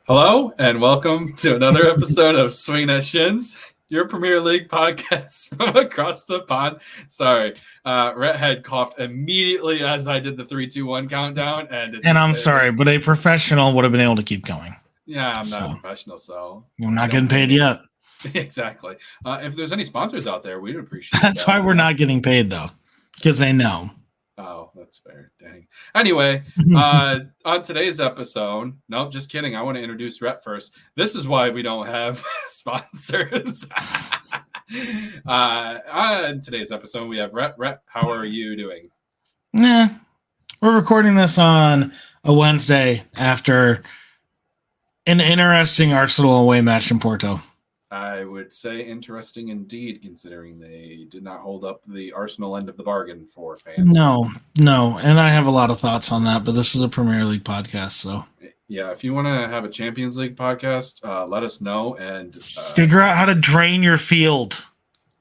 Hello, and welcome to another episode of Swing at Shins, your Premier League podcast from across the pond. Sorry, Rhett had coughed immediately as I did the 3-2-1 countdown. And I'm sorry, but a professional would have been able to keep going. Yeah, I'm not a professional, so... You're not getting paid yet. Exactly. If there's any sponsors out there, we'd appreciate That's why we're not getting paid, though, because they know. Oh, that's fair. Dang. Anyway, on today's episode, nope, just kidding. I want to introduce Rhett first. This is why we don't have sponsors. On today's episode, we have Rhett. Rhett, how are you doing? We're recording this on a Wednesday after an interesting Arsenal away match in Porto. I would say interesting indeed, considering they did not hold up the Arsenal end of the bargain for fans. No, and I have a lot of thoughts on that, but this is a Premier League podcast, so... Yeah, if you want to have a Champions League podcast, let us know, and... figure out how to drain your field.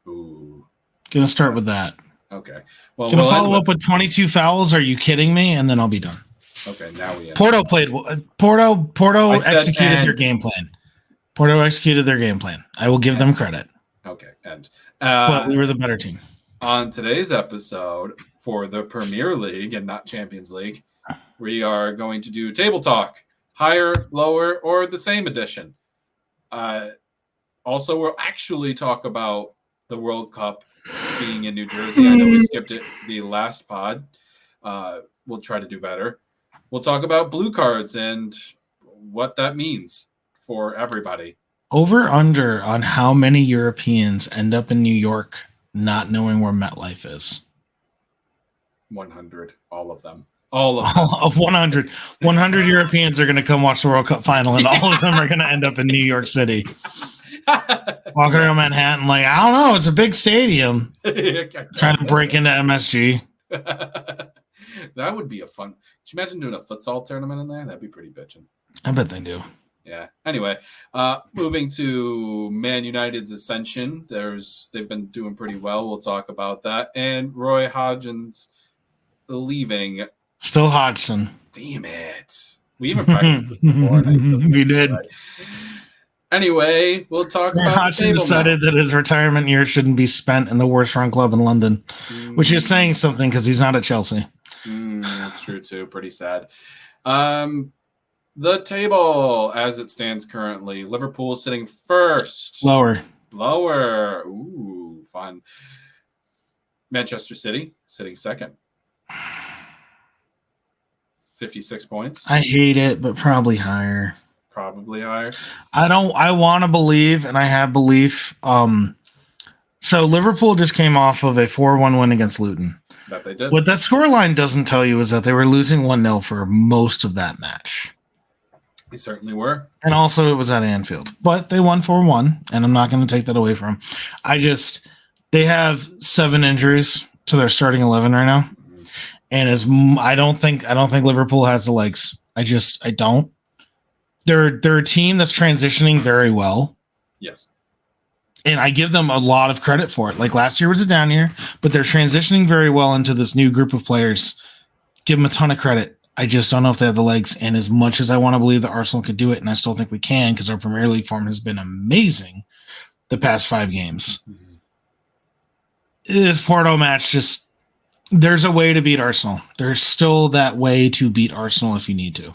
Ooh. Gonna start with that. Okay. Well, Gonna follow up with 22 fouls, are you kidding me? And then I'll be done. Okay, now we... Porto played... Porto executed their game plan. Porto executed their game plan. I will give them credit. Okay, and but we were the better team. On today's episode for the Premier League and not Champions League, we are going to do table talk, higher, lower, or the same edition. Also, we'll actually talk about the World Cup being in New Jersey. I know we skipped it the last pod. We'll try to do better. We'll talk about blue cards and what that means for everybody. Over under on how many Europeans end up in New York not knowing where MetLife is. 100. All of them. All of them. 100. 100 Europeans are going to come watch the World Cup final, and all of them are going to end up in New York City. Walking around Manhattan like, I don't know, it's a big stadium. Trying to break into MSG. That would be a fun... Could you imagine doing a futsal tournament in there? That'd be pretty bitchin'. I bet they do. Yeah. Anyway, moving to Man United's Ascension. They've been doing pretty well. We'll talk about that. And Roy Hodgson's leaving. Still Hodgson. Damn it. We even practiced this before. We did. Anyway, we'll talk about Hodgson decided that his retirement year shouldn't be spent in the worst run club in London, which is saying something because he's not at Chelsea. That's true too. Pretty sad. The table, as it stands currently, Liverpool sitting first. Lower. Ooh, fun. Manchester City sitting second. 56 points. I hate it, but probably higher. Probably higher. I want to believe, and I have belief. So Liverpool just came off of a 4-1 win against Luton. That they did. What that scoreline doesn't tell you is that they were losing 1-0 for most of that match. They certainly were. And also it was at Anfield. But they won 4-1, and I'm not going to take that away from them. They have 7 injuries to their starting 11 right now. Mm-hmm. And I don't think Liverpool has the legs. I don't. They're a team that's transitioning very well. Yes. And I give them a lot of credit for it. Like last year was a down year, but they're transitioning very well into this new group of players. Give them a ton of credit. I just don't know if they have the legs. And as much as I want to believe that Arsenal could do it, and I still think we can because our Premier League form has been amazing the past 5 games. Mm-hmm. This Porto match there's a way to beat Arsenal. There's still that way to beat Arsenal if you need to.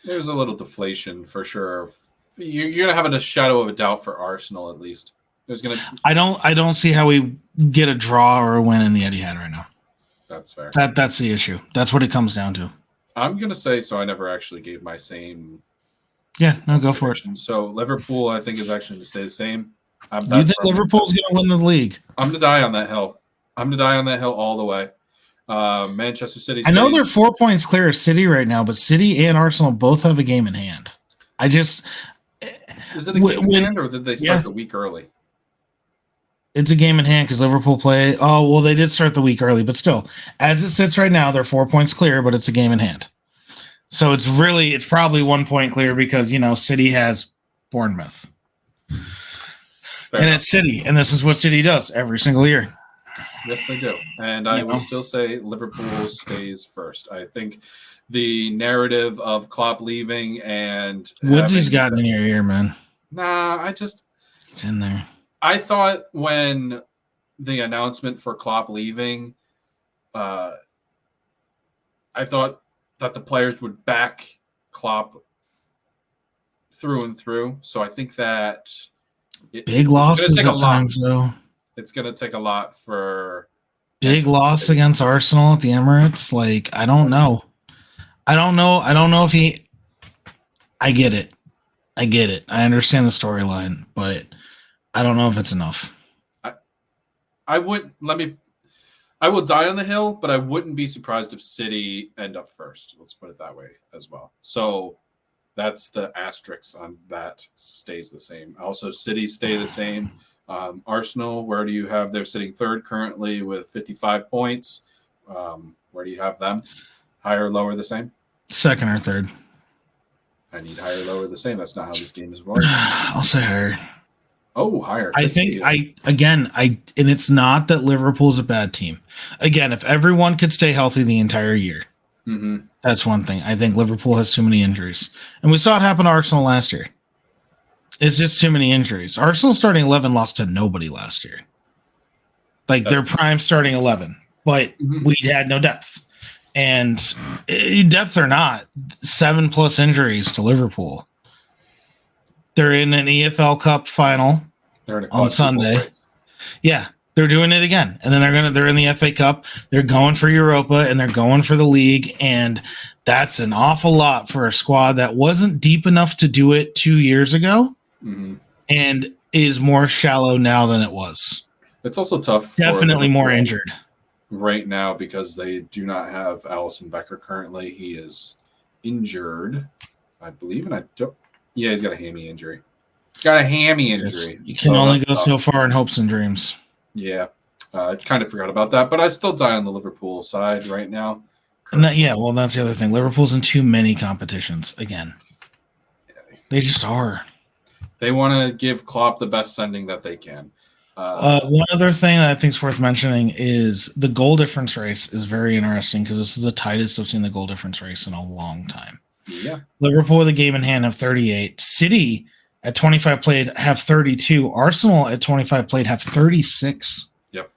There's a little deflation for sure. You're going to have a shadow of a doubt for Arsenal at least. I don't see how we get a draw or a win in the Etihad right now. That's fair. That's the issue. That's what it comes down to. I'm going to say, so I never actually gave my same. Yeah, no, go for it. So Liverpool, I think, is actually going to stay the same. You think Liverpool's going to win the league? I'm going to die on that hill. All the way. Manchester City. I know they're 4 points clear of City right now, but City and Arsenal both have a game in hand. Is it a game in hand, or did they start the week early? It's a game in hand because Liverpool play. Oh, well, they did start the week early, but still, as it sits right now, they're 4 points clear, but it's a game in hand. So it's probably 1 point clear because, City has Bournemouth. And it's City, and this is what City does every single year. Yes, they do. And I will still say Liverpool stays first. I think the narrative of Klopp leaving and Woodsy's gotten in your ear, man. Nah, it's in there. I thought when the announcement for Klopp leaving, I thought that the players would back Klopp through and through. So I think that big losses at times, though. It's going to take a lot for big loss against Arsenal at the Emirates. Like, I don't know. I don't know if he. I get it. I understand the storyline, but I don't know if it's enough. I will die on the hill, but I wouldn't be surprised if City end up first. Let's put it that way as well. So that's the asterisk on that stays the same. Also, City stay the same. Arsenal, where do you have? They're sitting third currently with 55 points. Where do you have them? Higher, lower, the same? Second or third. I need higher, lower, the same. That's not how this game is working. I'll say higher. Oh, higher. I think and it's not that Liverpool's a bad team. Again, if everyone could stay healthy the entire year, that's one thing. I think Liverpool has too many injuries. And we saw it happen to Arsenal last year. It's just too many injuries. Arsenal starting 11 lost to nobody last year. Like their prime starting 11, but we had no depth. And depth or not, 7+ injuries to Liverpool. They're in an EFL Cup final on Sunday. Race. Yeah, they're doing it again. And then they're in the FA Cup. They're going for Europa and they're going for the league. And that's an awful lot for a squad that wasn't deep enough to do it 2 years ago and is more shallow now than it was. It's also tough. Definitely more injured right now because they do not have Alisson Becker currently. He is injured, I believe, and I don't. Yeah, he's got a hammy injury. You can only go so far in hopes and dreams. Yeah, I kind of forgot about that, but I still die on the Liverpool side right now. And that's the other thing. Liverpool's in too many competitions again. They just are. They want to give Klopp the best sending that they can. One other thing that I think is worth mentioning is the goal difference race is very interesting because this is the tightest I've seen the goal difference race in a long time. Yeah. Liverpool with a game in hand have 38. City at 25 played have 32. Arsenal at 25 played have 36. Yep.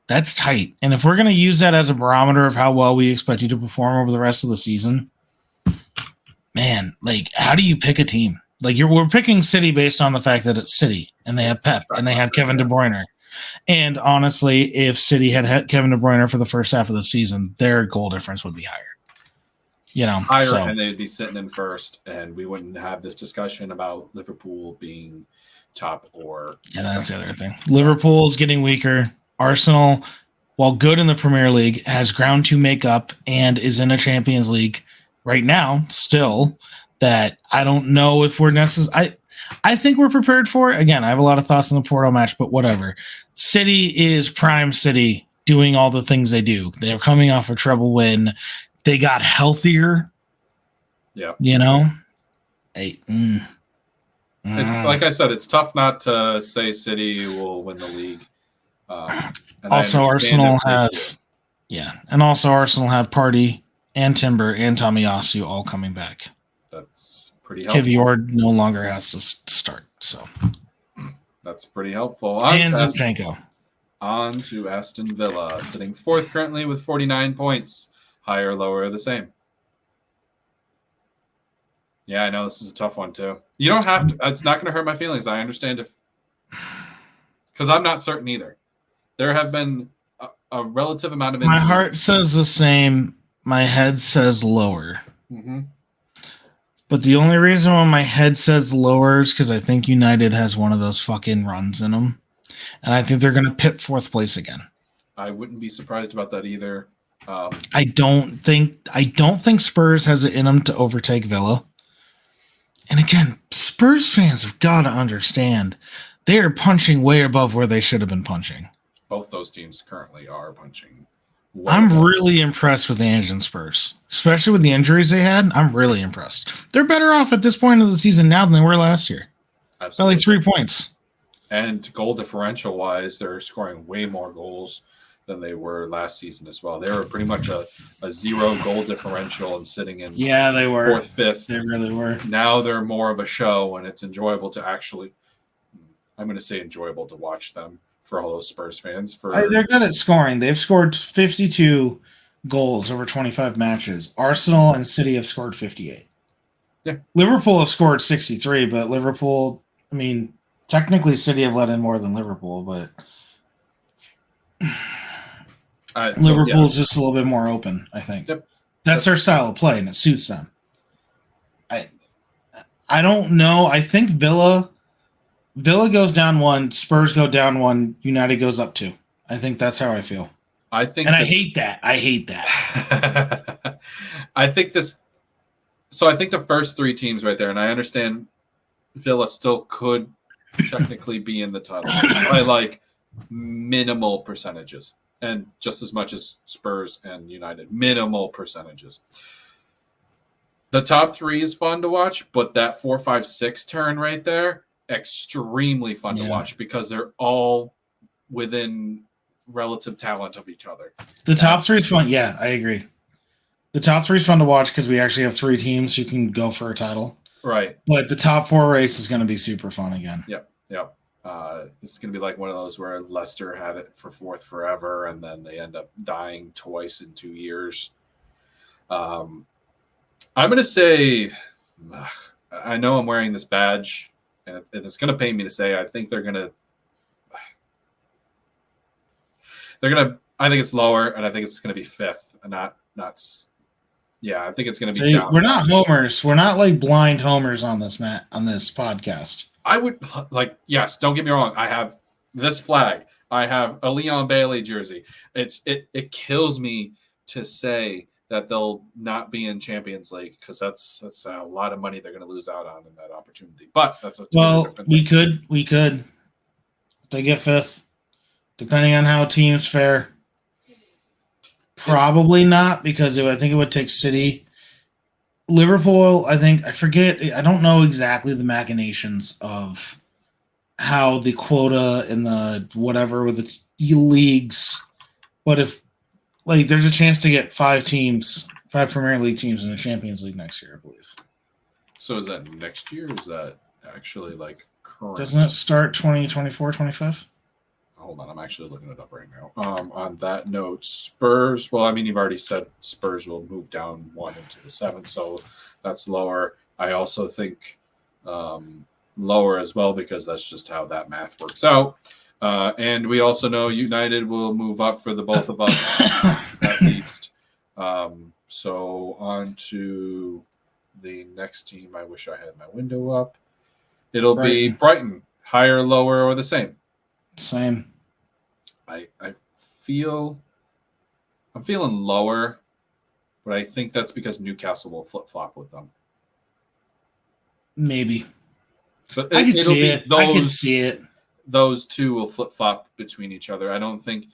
That's tight. And if we're going to use that as a barometer of how well we expect you to perform over the rest of the season, man, like, how do you pick a team? Like, we're picking City based on the fact that it's City and they have Pep and they have Kevin De Bruyne. And honestly, if City had Kevin De Bruyne for the first half of the season, their goal difference would be higher. Higher, and they'd be sitting in first, and we wouldn't have this discussion about Liverpool being top or. Yeah, that's the other thing. Liverpool's getting weaker. Arsenal, while good in the Premier League, has ground to make up and is in a Champions League right now still that I don't know if we're necessary. I think we're prepared for it. Again, I have a lot of thoughts on the Porto match, but whatever. City is prime City doing all the things they do. They're coming off a treble win. They got healthier. Yeah. It's like I said, it's tough not to say City will win the league. Also, Arsenal have Partey and Timber and Tomiyasu all coming back. That's pretty helpful. Kivior no longer has to start, so that's pretty helpful. And Zinchenko. On to Aston Villa, sitting fourth currently with 49 points. Higher, lower, the same. Yeah, I know this is a tough one too. You don't have to. It's not going to hurt my feelings. I understand because I'm not certain either. There have been a relative amount of injuries. My heart says the same. My head says lower. But the only reason why my head says lower is because I think United has one of those fucking runs in them, and I think they're going to pip fourth place again. I wouldn't be surprised about that either. I don't think Spurs has it in them to overtake Villa. And again, Spurs fans have got to understand they are punching way above where they should have been punching. Both those teams currently are punching. I'm really impressed with the Asian Spurs, especially with the injuries they had. I'm really impressed. They're better off at this point of the season now than they were last year. Absolutely. By like 3 points. And goal differential wise, they're scoring way more goals than they were last season as well. They were pretty much a 0 goal differential and sitting in they were 4th, 5th. They really were. Now they're more of a show, and it's enjoyable to actually. I'm going to say enjoyable to watch them for all those Spurs fans. They're good at scoring. They've scored 52 goals over 25 matches. Arsenal and City have scored 58. Yeah. Liverpool have scored 63, but Liverpool, I mean, technically City have let in more than Liverpool, but Liverpool's just a little bit more open, I think. Yep. That's their style of play, and it suits them. I don't know. I think Villa goes down 1, Spurs go down 1, United goes up 2. I think that's how I feel. I hate that. I hate that. I think this. So I think the first 3 teams right there, and I understand Villa still could technically be in the title by like minimal percentages, and just as much as Spurs and United, minimal percentages. The top 3 is fun to watch, but that 4, 5, 6 turn right there, extremely fun to watch because they're all within relative talent of each other. The top 3 is fun. Yeah, I agree. The top 3 is fun to watch because we actually have 3 teams who can go for a title. Right. But the top 4 race is going to be super fun again. Yep. It's going to be like one of those where Leicester had it for 4th forever, and then they end up dying twice in 2 years. I'm going to say, I know I'm wearing this badge, and it's going to pain me to say, I think they're going to, I think it's lower, and I think it's going to be 5th, and not. Yeah, I think it's going to be down. We're not homers. We're not like blind homers on this podcast. I would yes, don't get me wrong. I have this flag. I have a Leon Bailey jersey. It kills me to say that they'll not be in Champions League because that's a lot of money they're going to lose out on in that opportunity. But that's a totally different thing. We could. They get 5th, depending on how teams fare. Probably not, because I think it would take City. Liverpool, I don't know exactly the machinations of how the quota and the whatever with its leagues, but if there's a chance to get 5 Premier League teams in the Champions League next year, I believe. So is that next year? Or is that actually current? Doesn't it start 2024, 25? Hold on, I'm actually looking it up right now. On that note, Spurs, well, I mean, you've already said Spurs will move down 1 into the 7th, so that's lower. I also think lower as well because that's just how that math works out. And we also know United will move up for the both of us at least. So on to the next team. I wish I had my window up. It'll be Brighton, higher, lower, or the same. Same. I'm feeling lower, but I think that's because Newcastle will flip flop with them. Maybe. But I can see it. I can see it. Those 2 will flip flop between each other. I don't think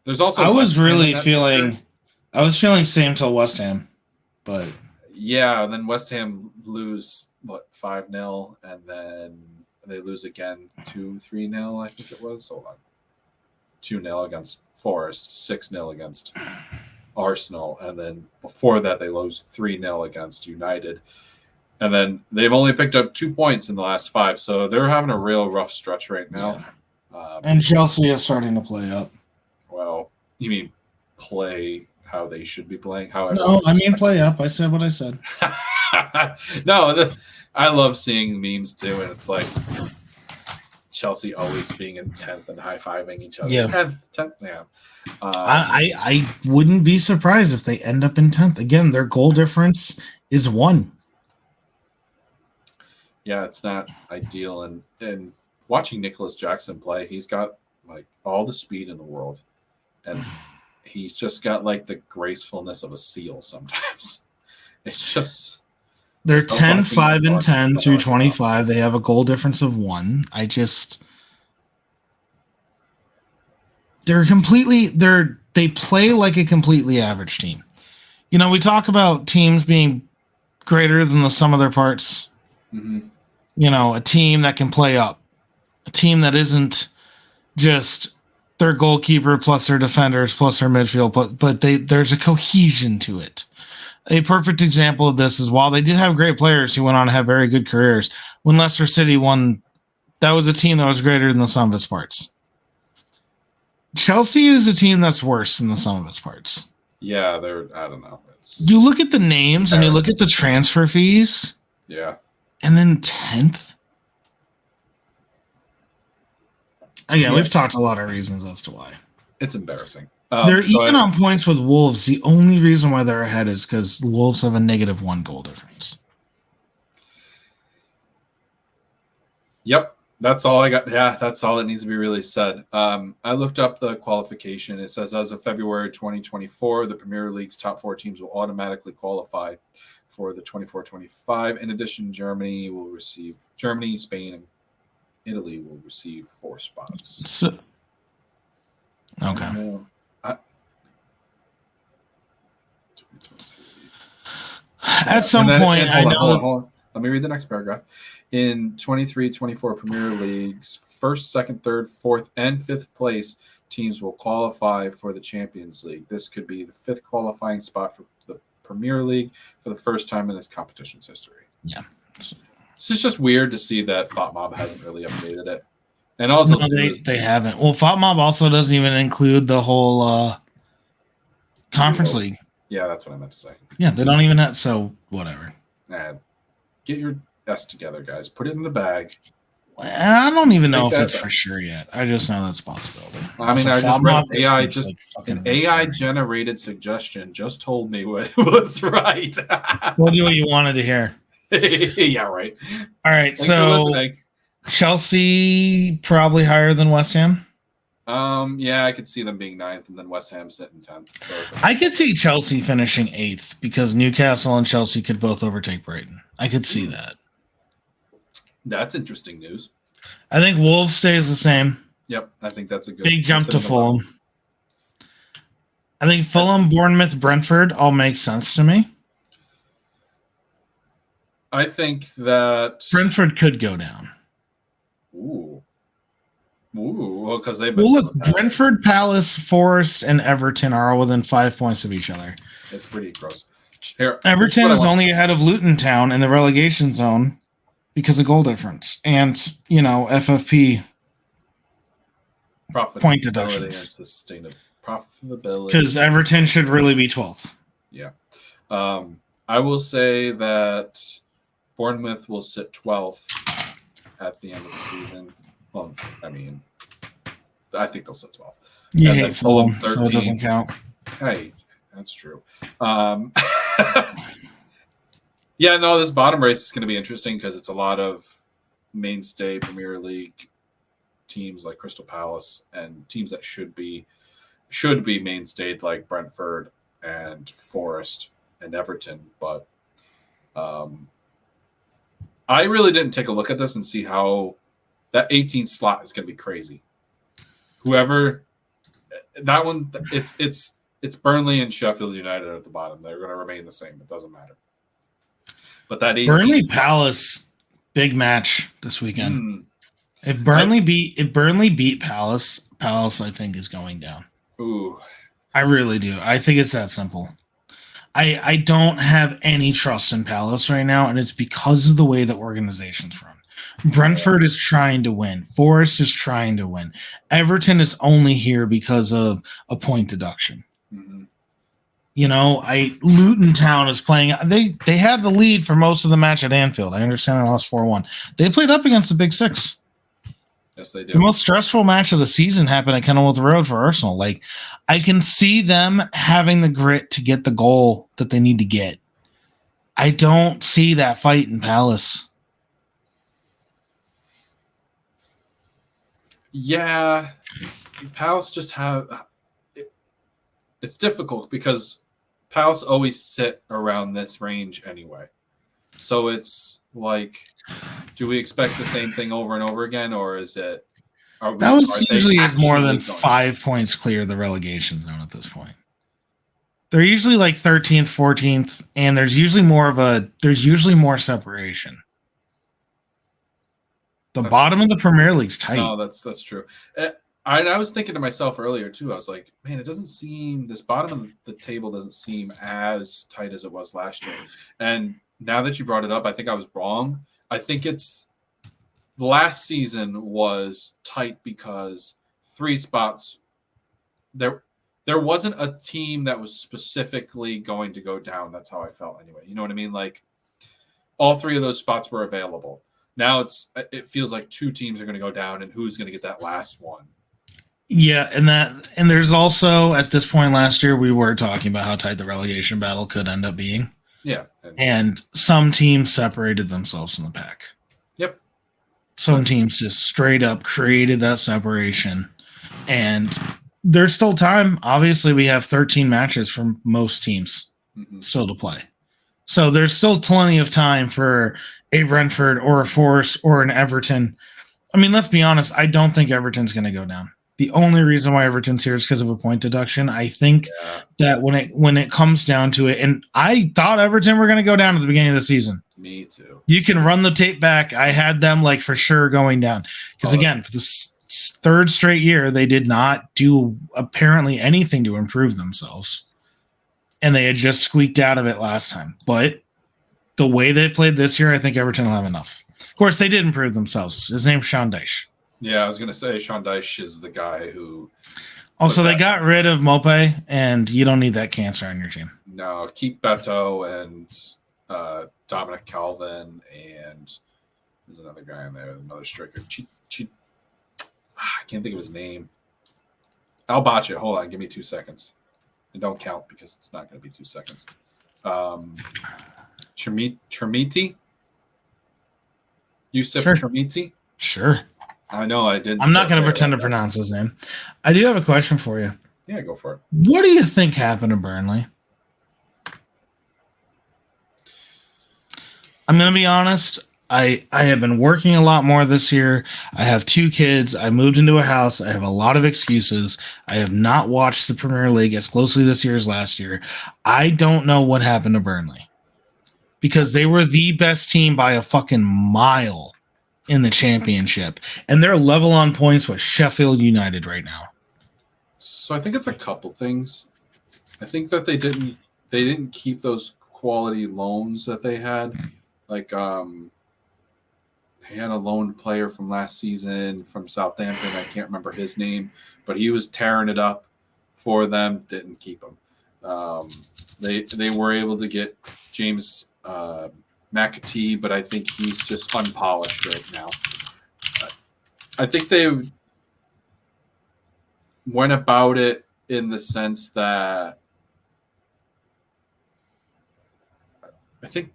there's also. I was feeling same till West Ham, but yeah, and then West Ham lose 5-0, and then they lose again 2-3-0, I think it was. Hold on. 2-0 against Forest, 6-0 against Arsenal, and then before that they lose 3-0 against United. And then they've only picked up 2 points in the last 5, so they're having a real rough stretch right now. Yeah. And Chelsea is starting to play up. Well, you mean play how they should be playing? No, I mean play up. I said what I said. No, I love seeing memes too, and it's like Chelsea always being in 10th and high-fiving each other. Yeah. 10th, yeah. I wouldn't be surprised if they end up in 10th. Again, their goal difference is 1. Yeah, it's not ideal. And watching Nicholas Jackson play, he's got all the speed in the world. And he's just got the gracefulness of a seal sometimes. It's just... They're 10, 5, and 10 through 25. They have a goal difference of 1. They play like a completely average team. We talk about teams being greater than the sum of their parts. Mm-hmm. A team that can play up. A team that isn't just their goalkeeper plus their defenders plus their midfield, but there's a cohesion to it. A perfect example of this is while they did have great players who went on to have very good careers, when Leicester City won, that was a team that was greater than the sum of its parts. Chelsea is a team that's worse than the sum of its parts. Yeah, I don't know. You look at the names and you look at the transfer fees. Yeah. And then 10th. Again, we've talked a lot of reasons as to why. It's embarrassing. They're even on points with Wolves. The only reason why they're ahead is because the Wolves have a -1 goal difference. Yep. That's all I got. Yeah, that's all that needs to be really said. I looked up the qualification. It says as of February 2024, the Premier League's top 4 teams will automatically qualify for the 24-25. In addition, Germany, Spain, and Italy will receive 4 spots. Okay. At some point, I know. Hold on. Let me read the next paragraph. In 23-24 Premier League's first, second, third, fourth, and fifth place teams will qualify for the Champions League. This could be the 5th qualifying spot for the Premier League for the first time in this competition's history. Yeah. This is just weird to see that FOTMOB hasn't really updated it. And also, they haven't. Well, FOTMOB also doesn't even include the whole Conference League. Yeah, that's what I meant to say. Yeah, they don't even have, so whatever. Get your S together, guys. Put it in the bag. I don't even know if it's for sure yet. I just know that's a possibility. I mean, I just read an AI-generated suggestion just told me what was right. We'll do what you wanted to hear. Yeah, right. All right, Thanks so Chelsea probably higher than West Ham? Yeah, I could see them being 9th and then West Ham sitting 10th. So I could see Chelsea finishing 8th because Newcastle and Chelsea could both overtake Brighton. I could see that. That's interesting news. I think Wolves stays the same. Yep, I think that's a good big jump to Fulham. I think Fulham, Bournemouth, Brentford all make sense to me. I think that Brentford could go down. Well, because they've been. Well, look, Brentford, Palace, Forest, and Everton are all within 5 points of each other. It's pretty gross. Here, Everton is only ahead of Luton Town in the relegation zone because of goal difference and, FFP point deductions. And profitability. Because Everton should really be 12th. Yeah. I will say that Bournemouth will sit 12th at the end of the season. Well, I mean, I think they'll sit 12th. You hate Fulham, so it doesn't count. Hey, that's true. Yeah, no, this bottom race is going to be interesting because it's a lot of mainstay Premier League teams like Crystal Palace and teams that should be mainstayed like Brentford and Forest and Everton. But I really didn't take a look at this and see how that 18th slot is going to be crazy. Whoever that one, it's Burnley and Sheffield United at the bottom. They're going to remain the same. It doesn't matter. But that Burnley Palace big match this weekend. If Burnley beat Palace I think is going down. Ooh, I really do. I think it's that simple. I don't have any trust in Palace right now, and it's because of the way the organization's run. Brentford is trying to win. Forest is trying to win. Everton is only here because of a point deduction. Mm-hmm. Luton Town is playing. They had the lead for most of the match at Anfield. I understand they lost 4-1. They played up against the Big Six. Yes, they did. The most stressful match of the season happened at Kenilworth Road for Arsenal. I can see them having the grit to get the goal that they need to get. I don't see that fight in Palace. Yeah, Palace just have it's difficult because Palace always sit around this range anyway. So it's like, do we expect the same thing over and over again, or is it? Palace usually is more than 5 points clear of the relegation zone at this point. They're usually like 13th, 14th, and there's usually more separation. The bottom of the Premier League's tight. No, that's true. I was thinking to myself earlier too. I was like, man, it doesn't seem this bottom of the table doesn't seem as tight as it was last year. And now that you brought it up, I think I was wrong. I think it's the last season was tight because 3 spots there wasn't a team that was specifically going to go down. That's how I felt anyway. You know what I mean? Like all 3 of those spots were available. Now it feels like 2 teams are going to go down, and who's going to get that last one? Yeah, and there's also at this point last year we were talking about how tight the relegation battle could end up being. Yeah, and some teams separated themselves in the pack. Yep. Some teams just straight up created that separation, and there's still time. Obviously, we have 13 matches from most teams still to play. So there's still plenty of time for a Brentford or a Forest or an Everton. I mean, let's be honest. I don't think Everton's going to go down. The only reason why Everton's here is because of a point deduction. I think that when it comes down to it, and I thought Everton were going to go down at the beginning of the season. Me too. You can run the tape back. I had them like for sure going down because again, for the 3rd straight year, they did not do apparently anything to improve themselves. And they had just squeaked out of it last time. But the way they played this year, I think Everton will have enough. Of course, they did improve themselves. His name's Sean Dyche. Yeah, I was going to say Sean Dyche is the guy who... Also, they got rid of Mope, and you don't need that cancer on your team. No, keep Beto and Dominic Calvin, and there's another guy in there, another striker. I can't think of his name. I'll botch it. Hold on, give me 2 seconds. And don't count because it's not going to be 2 seconds. Trimiti? Yusuf Trimiti? Sure. I know I did. I'm not going to pretend to pronounce his name. I do have a question for you. Yeah, go for it. What do you think happened to Burnley? I'm going to be honest. I have been working a lot more this year. I have 2 kids. I moved into a house. I have a lot of excuses. I have not watched the Premier League as closely this year as last year. I don't know what happened to Burnley because they were the best team by a fucking mile in the championship, and they're level on points with Sheffield United right now. So I think it's a couple things. I think that they didn't keep those quality loans that they had. Like they had a loaned player from last season from Southampton. I can't remember his name, but he was tearing it up for them. Didn't keep him. They were able to get James McAtee, but I think he's just unpolished right now. I think they went about it in the sense that I think,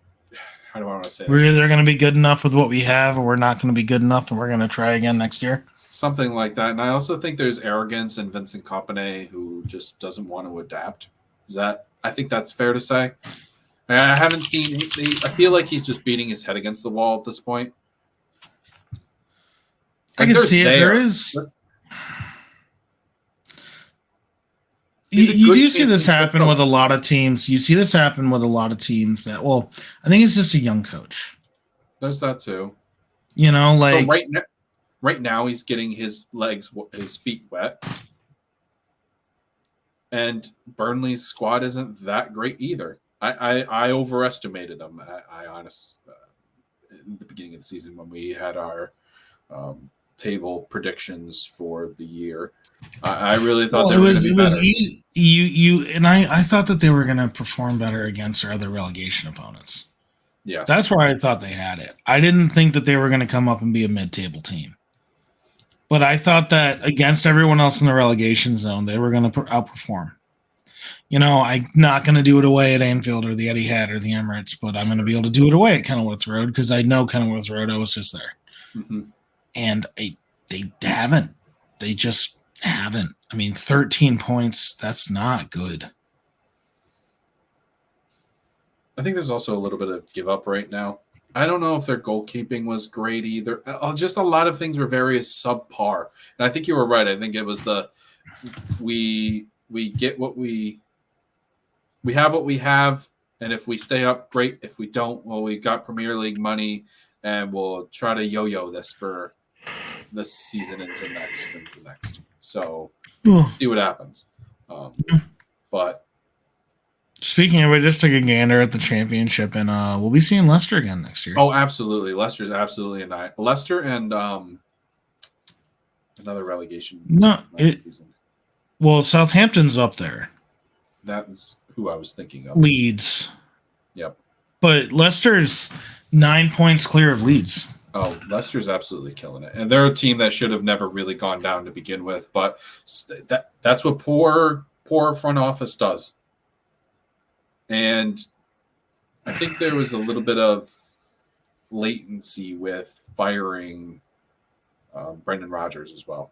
how do I want to say this? We're either going to be good enough with what we have, or we're not going to be good enough, and we're going to try again next year. Something like that. And I also think there's arrogance in Vincent Kompany, who just doesn't want to adapt. I think that's fair to say. I haven't seen. I feel like he's just beating his head against the wall at this point. I can see it. There is. You do see this happen with a lot of teams. You see this happen with a lot of teams that, well, I think it's just a young coach. There's that too. You know, like so right now he's getting his feet wet. And Burnley's squad isn't that great either. I overestimated them. I honestly, in the beginning of the season when we had our table predictions for the year, I really thought they were going to be better. Easy. You and I thought that they were going to perform better against our other relegation opponents. Yes, that's where I thought they had it. I didn't think that they were going to come up and be a mid-table team, but I thought that against everyone else in the relegation zone, they were going to outperform. You know, I'm not going to do it away at Anfield or the Etihad or the Emirates, but I'm going to be able to do it away at Kenilworth Road because I know Kenilworth Road. I was just there. Mm-hmm. And they haven't. They just haven't. I mean, 13 points, that's not good. I think there's also a little bit of give up right now. I don't know if their goalkeeping was great either. Just a lot of things were very subpar. And I think you were right. I think it was we get what we have what we have, and if we stay up, great. If we don't, well, we got Premier League money, and we'll try to yo-yo this for this season into next. So Ugh. see what happens. But Speaking of it, just took a gander at the championship, and we'll be seeing Leicester again next year. oh, absolutely, Leicester's absolutely a night. Leicester and another relegation season. Well, Southampton's up there. That's who I was thinking of. Leeds. Yep. But Leicester's 9 points clear of Leeds. Oh, Leicester's absolutely killing it. And they're a team that should have never really gone down to begin with. But that's what poor front office does. And I think there was a little bit of latency with firing Brendan Rodgers as well.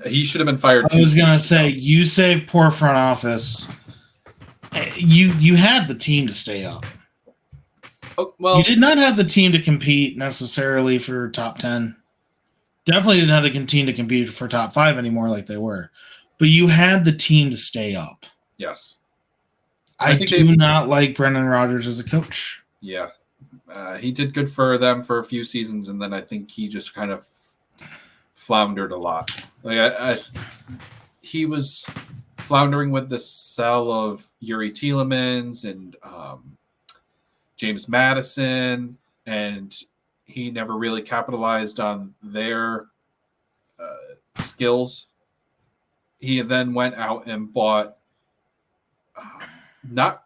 He should have been fired. I was going to say, you say poor front office. You had the team to stay up. Oh, well, you did not have the team to compete necessarily for top 10. Definitely didn't have the team to compete for top 5 anymore like they were. But you had the team to stay up. Yes. I do not like Brendan Rodgers as a coach. Yeah. He did good for them for a few seasons, and then I think he just kind of floundered a lot. Like he was floundering with the sell of Yuri Tielemans and James Madison, and he never really capitalized on their skills. He then went out and bought not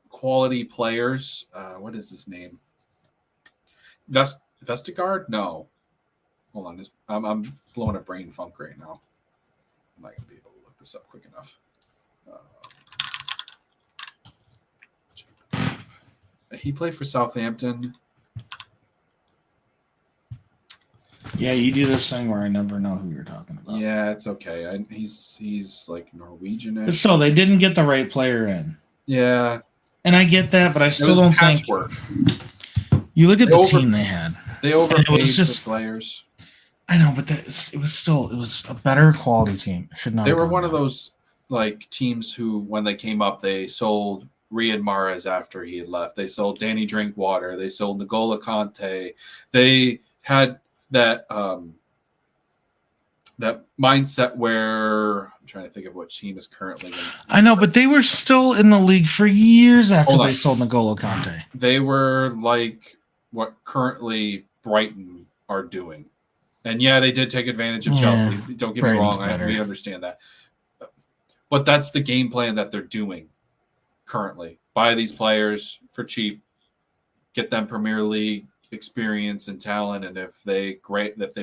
quality players. What is his name? Vestergaard? No. Hold on. I'm blowing a brain funk right now. I'm not going to be able to look this up quick enough. He played for Southampton. Yeah, you do this thing where I never know who you're talking about. Yeah, it's okay. He's like Norwegian. So they didn't get the right player in. Yeah. And I get that, but I still don't patchwork. think. You look at the team they had. They overpaid the players. I know, but it was a better quality team. It should not. They were one of those like teams who, when they came up, they sold Riyad Mahrez after he had left. They sold Danny Drinkwater. They sold N'Golo Kante. They had that that mindset where I'm trying to think of what team is currently going to. I know, but they were still in the league for years after they sold N'Golo Kante. They were like what currently Brighton are doing. And yeah, they did take advantage of Chelsea. Don't get me wrong. We understand that. But that's the game plan that they're doing currently. Buy these players for cheap, get them Premier League experience and talent, and if they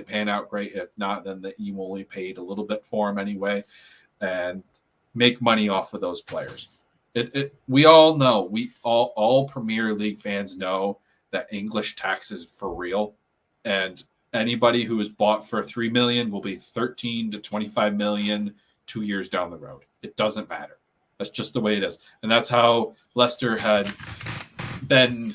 pan out, great. If not, then you only paid a little bit for them anyway, and make money off of those players. We all know, all Premier League fans know that English tax is for real, and anybody who is bought for $3 million will be 13 to 25 million 2 years down the road. It doesn't matter. That's just the way it is, and that's how Leicester had been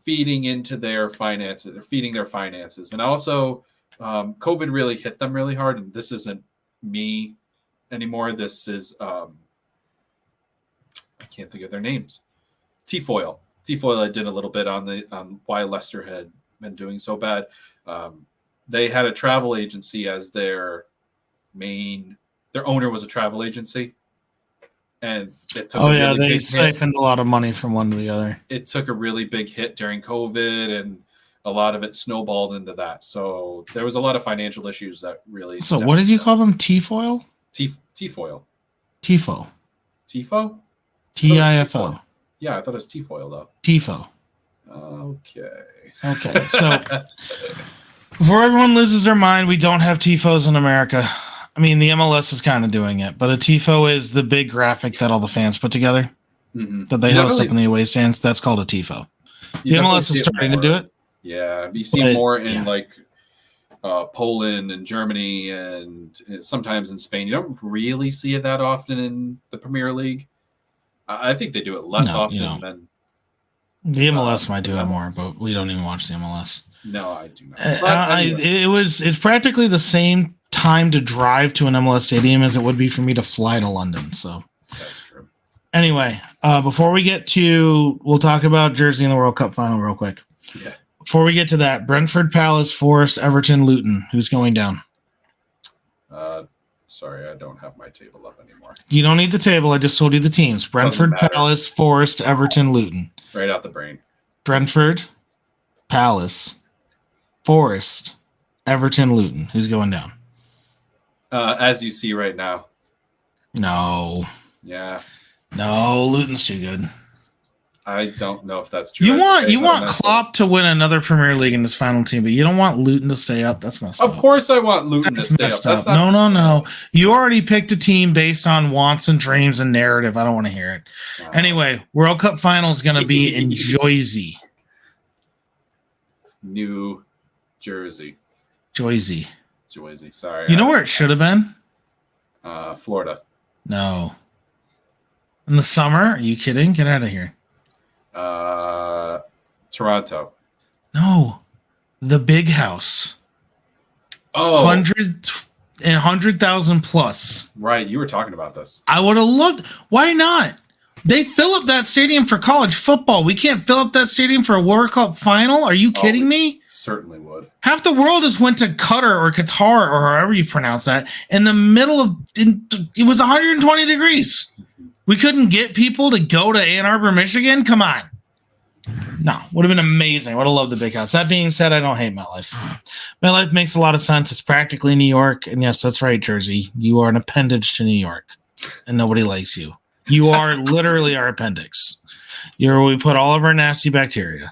feeding into their finances. They're feeding their finances. And also, COVID really hit them really hard. And this isn't me anymore. This is, I can't think of their names. T-Foil. T-Foil did a little bit on why Leicester had been doing so bad. They had a travel agency as their owner was a travel agency. And it took they siphoned a lot of money from one to the other. It took a really big hit during COVID, and a lot of it snowballed into that. So there was a lot of financial issues that really. So what did you call them? T-foil? T-foil. Tifo. Tifo? T-I-F-O. Yeah, I thought it was T-foil though. Tifo. Okay. So before everyone loses their mind, we don't have Tifos in America. I mean, the MLS is kind of doing it, but a TIFO is the big graphic that all the fans put together that they host up in the away stands. That's called a TIFO. The MLS is starting to do it. Yeah, you see more in like Poland and Germany and sometimes in Spain. You don't really see it that often in the Premier League. I think they do it less often than the MLS might do it more, but we don't even watch the MLS. No, I do not. Anyway. It's practically the same time to drive to an MLS stadium as it would be for me to fly to London. So that's true. Anyway, before we get we'll talk about Jersey in the World Cup final real quick. Yeah. Before we get to that, Brentford, Palace, Forest, Everton, Luton. Who's going down? Sorry, I don't have my table up anymore. You don't need the table. I just told you the teams. Brentford, matter. Palace, Forest, Everton, Luton. Right out the brain. Brentford, Palace, Forest, Everton, Luton. Who's going down? As you see right now. No. Yeah. No, Luton's too good. I don't know if that's true. You want Klopp to win another Premier League in his final team, but you don't want Luton to stay up. That's messed up. Of course I want Luton to stay up. That's not, no. You already picked a team based on wants and dreams and narrative. I don't want to hear it. Anyway, World Cup final is going to be in Jersey. New Jersey. Jersey. Sorry. You know where it should have been? Florida. No. In the summer? Are you kidding? Get out of here. Toronto. No. The big house. Oh. 100,000 plus. Right. You were talking about this. I would have looked. Why not? They fill up that stadium for college football. We can't fill up that stadium for a World Cup final? Are you kidding me? Certainly would. Half the world just went to Qatar or Qatar or however you pronounce that in the middle of it was 120 degrees. We couldn't get people to go to Ann Arbor, Michigan? Come on. No, would have been amazing. Would have loved the big house. That being said, I don't hate MetLife. MetLife makes a lot of sense. It's practically New York. And yes, that's right, Jersey. You are an appendage to New York. And nobody likes you. You are literally our appendix. You're where we put all of our nasty bacteria.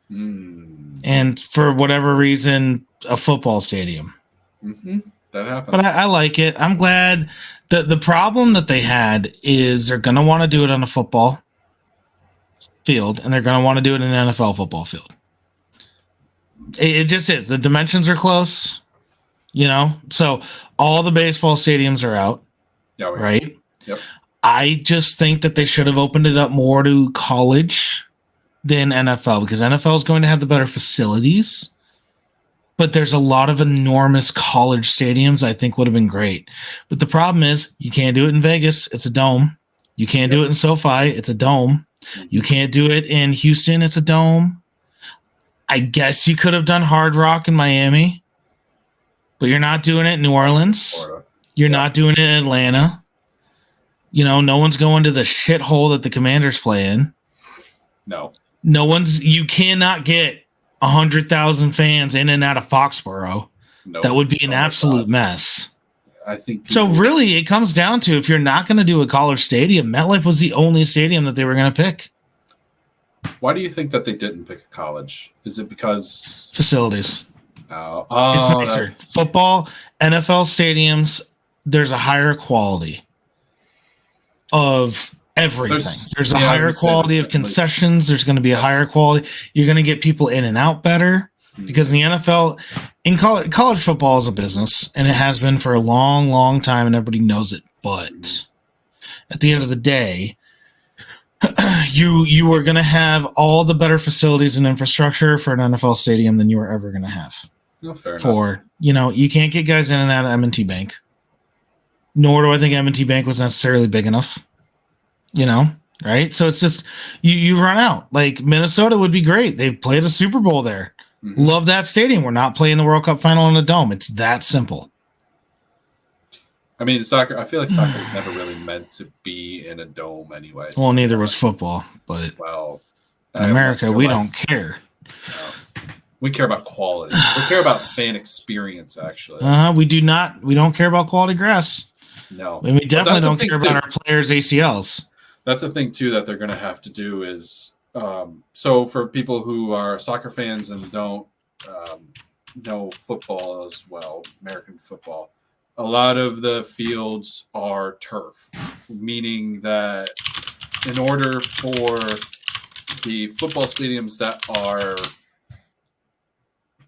And for whatever reason, a football stadium. That happens. But I like it. I'm glad. The problem that they had is they're going to want to do it on a football field, and they're going to want to do it in an NFL football field. It just is. The dimensions are close, So all the baseball stadiums are out, right? Yep. I just think that they should have opened it up more to college than NFL because NFL is going to have the better facilities. But there's a lot of enormous college stadiums I think would have been great. But the problem is you can't do it in Vegas. It's a dome. You can't do it in SoFi. It's a dome. You can't do it in Houston. It's a dome. I guess you could have done Hard Rock in Miami. But you're not doing it in New Orleans. You're not doing it in Atlanta. No one's going to the shithole that the Commanders play in. No. You cannot get 100,000 fans in and out of Foxborough. No, that would be an absolute mess. I think so. Really, it comes down to if you're not going to do a college stadium, MetLife was the only stadium that they were going to pick. Why do you think that they didn't pick a college? Is it because facilities? Oh, it's nicer. Football, NFL stadiums. There's a higher quality of everything. There's a higher quality of concessions. There's going to be a higher quality. You're going to get people in and out better because in the NFL, in college football is a business, and it has been for a long, long time, and everybody knows it. But at the end of the day, you are going to have all the better facilities and infrastructure for an NFL stadium than you are ever going to have. No, fair enough. You can't get guys in and out of M&T Bank. Nor do I think M&T Bank was necessarily big enough. Right? So it's just you run out. Like Minnesota would be great. They played a Super Bowl there. Love that stadium. We're not playing the World Cup final in a dome. It's that simple. I mean, soccer. I feel like soccer was never really meant to be in a dome, anyways. Well, neither was football. But in America, we don't care. We care about quality. We care about fan experience. Actually, we do not. We don't care about quality grass. No, and we definitely don't care about our players' ACLs. That's the thing too that they're going to have to do is so for people who are soccer fans and don't know football as well, American football, a lot of the fields are turf, meaning that in order for the football stadiums that are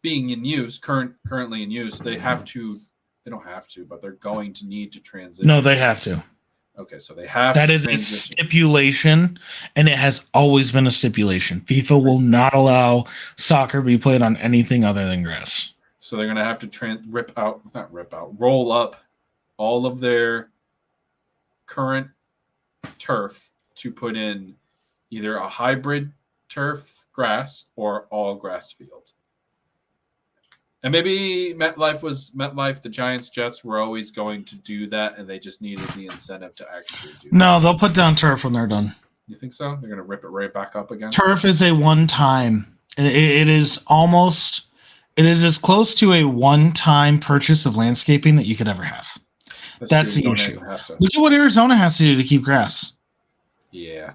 being in use, currently in use, they don't have to, but they're going to need to transition. No, they have to. Okay, so they have that is transition. A stipulation, and it has always been a stipulation. FIFA will not allow soccer to be played on anything other than grass. So they're going to have to roll up all of their current turf to put in either a hybrid turf grass or all grass field. And maybe MetLife, the Giants, Jets were always going to do that, and they just needed the incentive to actually do No, they'll put down turf when they're done. You think so? They're going to rip it right back up again? Turf is a one-time. It is as close to a one-time purchase of landscaping that you could ever have. That's the issue. Look at what Arizona has to do to keep grass. Yeah.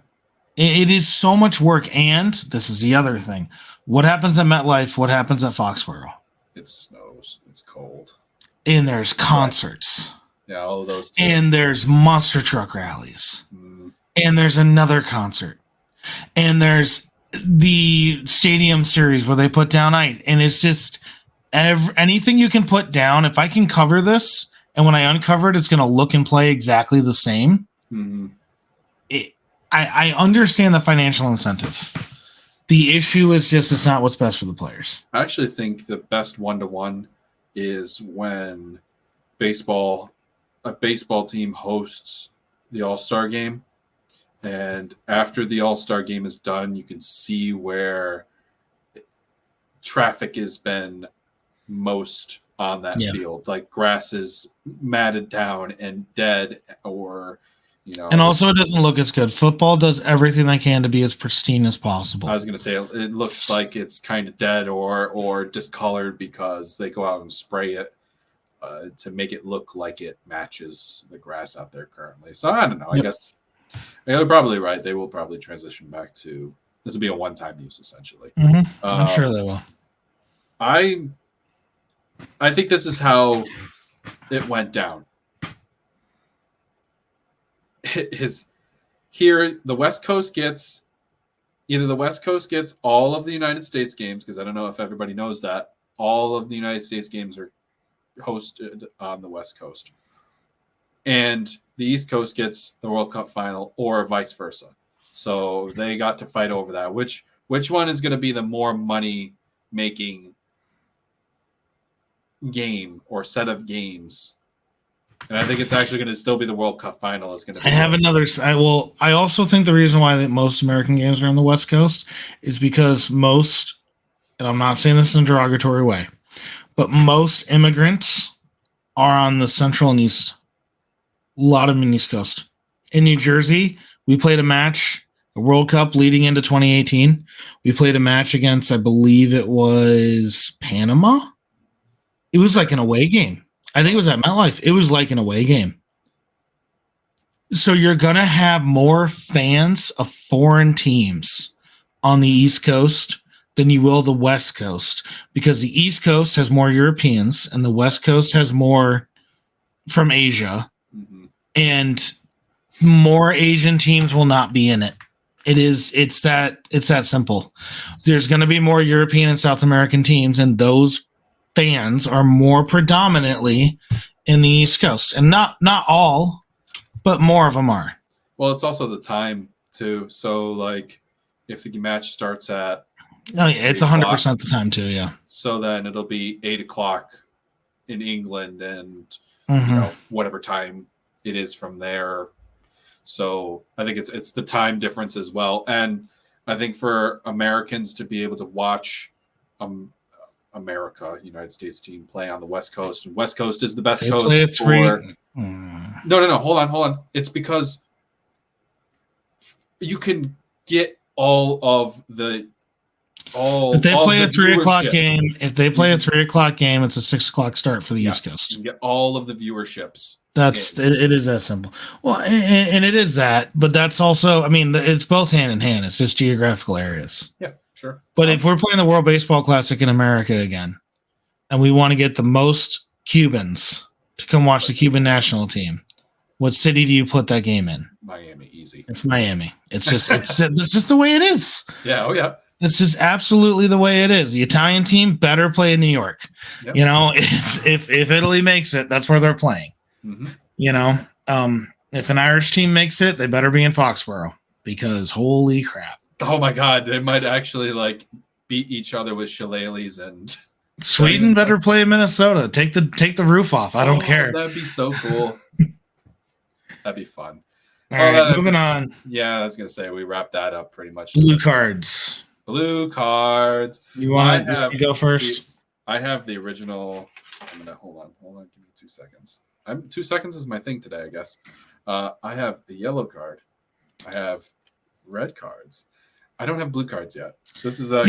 It is so much work, and this is the other thing. What happens at MetLife? What happens at Foxborough? It snows. It's cold. And there's concerts. Yeah, all of those too. And there's monster truck rallies. And there's another concert. And there's the stadium series where they put down ice. And it's just anything you can put down. If I can cover this, and when I uncover it, it's going to look and play exactly the same. Mm-hmm. I understand the financial incentive. The issue is just it's not what's best for the players. I actually think the best one-to-one is when a baseball team hosts the All-Star game. And after the All-Star game is done, you can see where traffic has been most on that field. Like grass is matted down and dead, or and also it doesn't look as good. Football does everything they can to be as pristine as possible. I was going to say it looks like it's kind of dead or discolored because they go out and spray it to make it look like it matches the grass out there currently. So I don't know. I guess you're probably right. They will probably transition back to this will be a one-time use essentially. Mm-hmm. I'm sure they will. I think this is how it went down. Here the West Coast gets all of the United States games, because I don't know if everybody knows that all of the United States games are hosted on the West Coast, and the East Coast gets the World Cup final, or vice versa. So they got to fight over that. Which one is going to be the more money making game or set of games? And I think it's actually going to still be the World Cup final. Is going to. I also think the reason why that most American games are on the West Coast is because most, and I'm not saying this in a derogatory way, but most immigrants are on the Central and East. A lot of them in East Coast. In New Jersey, we played a match, the World Cup leading into 2018. We played a match against, I believe it was Panama. It was like an away game. I think it was at MetLife. It was like an away game. So you're going to have more fans of foreign teams on the East Coast than you will the West Coast, because the East Coast has more Europeans and the West Coast has more from Asia. Mm-hmm. And more Asian teams will not be in it. It's that simple. There's going to be more European and South American teams, and those fans are more predominantly in the East Coast, and not all, but more of them are. Well, it's also the time too. So, like, if the match starts at, it's 100% the time too. Yeah. So then it'll be 8:00 in England, and whatever time it is from there. So I think it's the time difference as well, and I think for Americans to be able to watch United States team play on the West Coast, and West Coast is the best they coast play at for. No. Hold on. It's because you can get all of the. If they play a 3:00 game, it's a 6:00 start for the East Coast. You get all of the viewerships. It is that simple. Well, and it is that, but that's also, I mean, it's both hand in hand. It's just geographical areas. Yeah, sure. But if we're playing the World Baseball Classic in America again, and we want to get the most Cubans to come watch the Cuban national team, what city do you put that game in? Miami, easy. It's Miami. It's just it's just the way it is. Yeah. Oh yeah. It's just absolutely the way it is. The Italian team better play in New York. Yep. If Italy makes it, that's where they're playing. Mm-hmm. If an Irish team makes it, they better be in Foxborough, because holy crap. Oh my God. They might actually beat each other with shillelaghs, and Sweden better play in Minnesota. Take the roof off. I don't care. That'd be so cool. That'd be fun. All right, moving on. Yeah, I was going to say we wrapped that up pretty much. Blue cards. You want to go first? I have the original. I'm gonna hold on. Give me 2 seconds. 2 seconds is my thing today, I guess. I have a yellow card. I have red cards. I don't have blue cards yet. This is I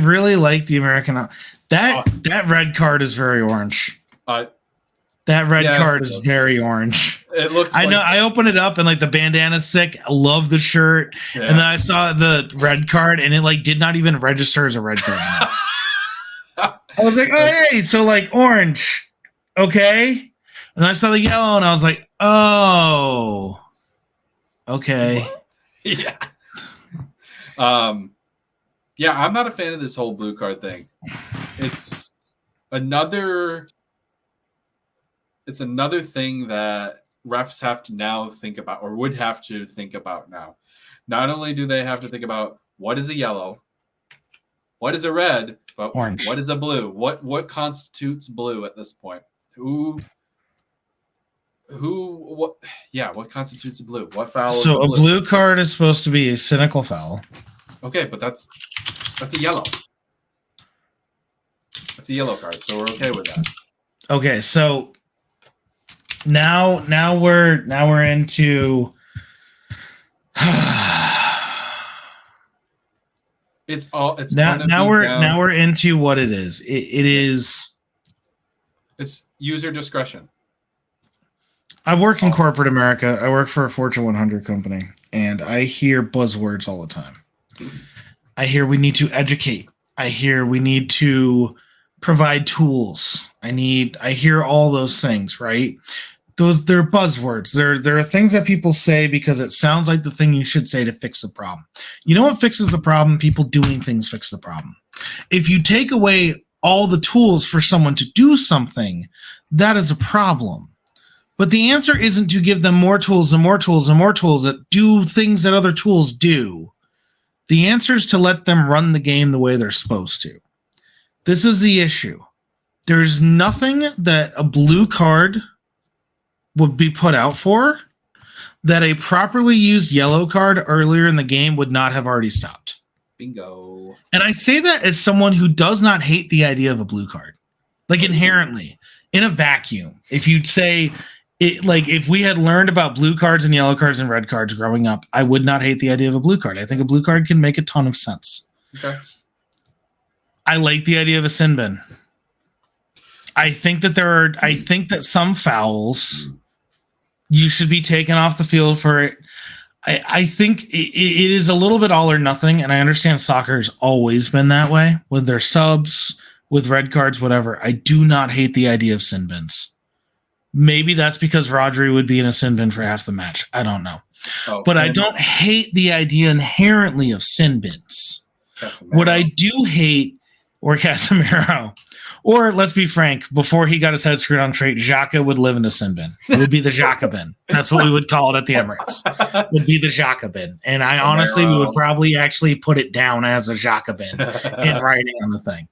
really like the American. That red card is very orange. That red card is very orange. It looks. I know. I opened it up and like the bandana's sick. I love the shirt, and then I saw the red card, and it like did not even register as a red card. I was like, oh hey, so like orange, okay. And I saw the yellow, and I was like, oh, okay. Yeah. Yeah, I'm not a fan of this whole blue card thing. It's another thing that refs have to now think about, or would have to think about now. Not only do they have to think about what is a yellow, what is a red, but orange. What is a blue? What constitutes blue at this point? What constitutes a blue? What foul? So a blue card is supposed to be a cynical foul. Okay, but that's a yellow. That's a yellow card, so we're okay with that. Okay, so now we're into now we're into what it is. It's user discretion. I work in corporate America. I work for a Fortune 100 company, and I hear buzzwords all the time. I hear we need to educate. I hear we need to provide tools. I hear all those things, right? They're buzzwords. They're things that people say because it sounds like the thing you should say to fix the problem. You know what fixes the problem? People doing things fix the problem. If you take away all the tools for someone to do something, that is a problem. But the answer isn't to give them more tools and more tools and more tools that do things that other tools do. The answer is to let them run the game the way they're supposed to. This is the issue. There's nothing that a blue card would be put out for that a properly used yellow card earlier in the game would not have already stopped. Bingo. And I say that as someone who does not hate the idea of a blue card. Like inherently, in a vacuum. If you'd say, if we had learned about blue cards and yellow cards and red cards growing up, I would not hate the idea of a blue card. I think a blue card can make a ton of sense. Okay. I like the idea of a sin bin. I think that some fouls you should be taken off the field for it. I think it is a little bit all or nothing, and I understand soccer's always been that way with their subs, with red cards, whatever. I do not hate the idea of sin bins. Maybe that's because Rodri would be in a sin bin for half the match. I don't know. But I don't hate the idea inherently of sin bins. Casemiro. What I do hate, or Casemiro, or let's be frank, before he got his head screwed on straight, Xhaka would live in a sin bin. It would be the Xhaka bin. That's what we would call it at the Emirates. It would be the Xhaka bin. And honestly, we would probably actually put it down as a Xhaka bin in writing on the thing.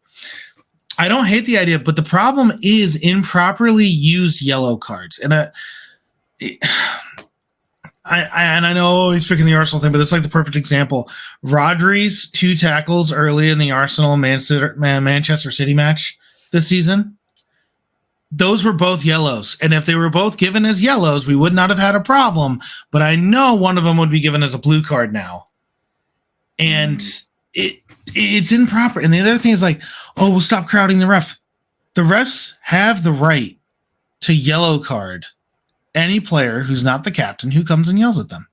I don't hate the idea, but the problem is improperly used yellow cards. And I know he's picking the Arsenal thing, but it's like the perfect example. Rodri's 2 tackles early in the Arsenal Manchester City match this season, those were both yellows. And if they were both given as yellows, we would not have had a problem. But I know one of them would be given as a blue card now. And it's improper. And the other thing is like, we'll stop crowding the ref. The refs have the right to yellow card any player who's not the captain who comes and yells at them.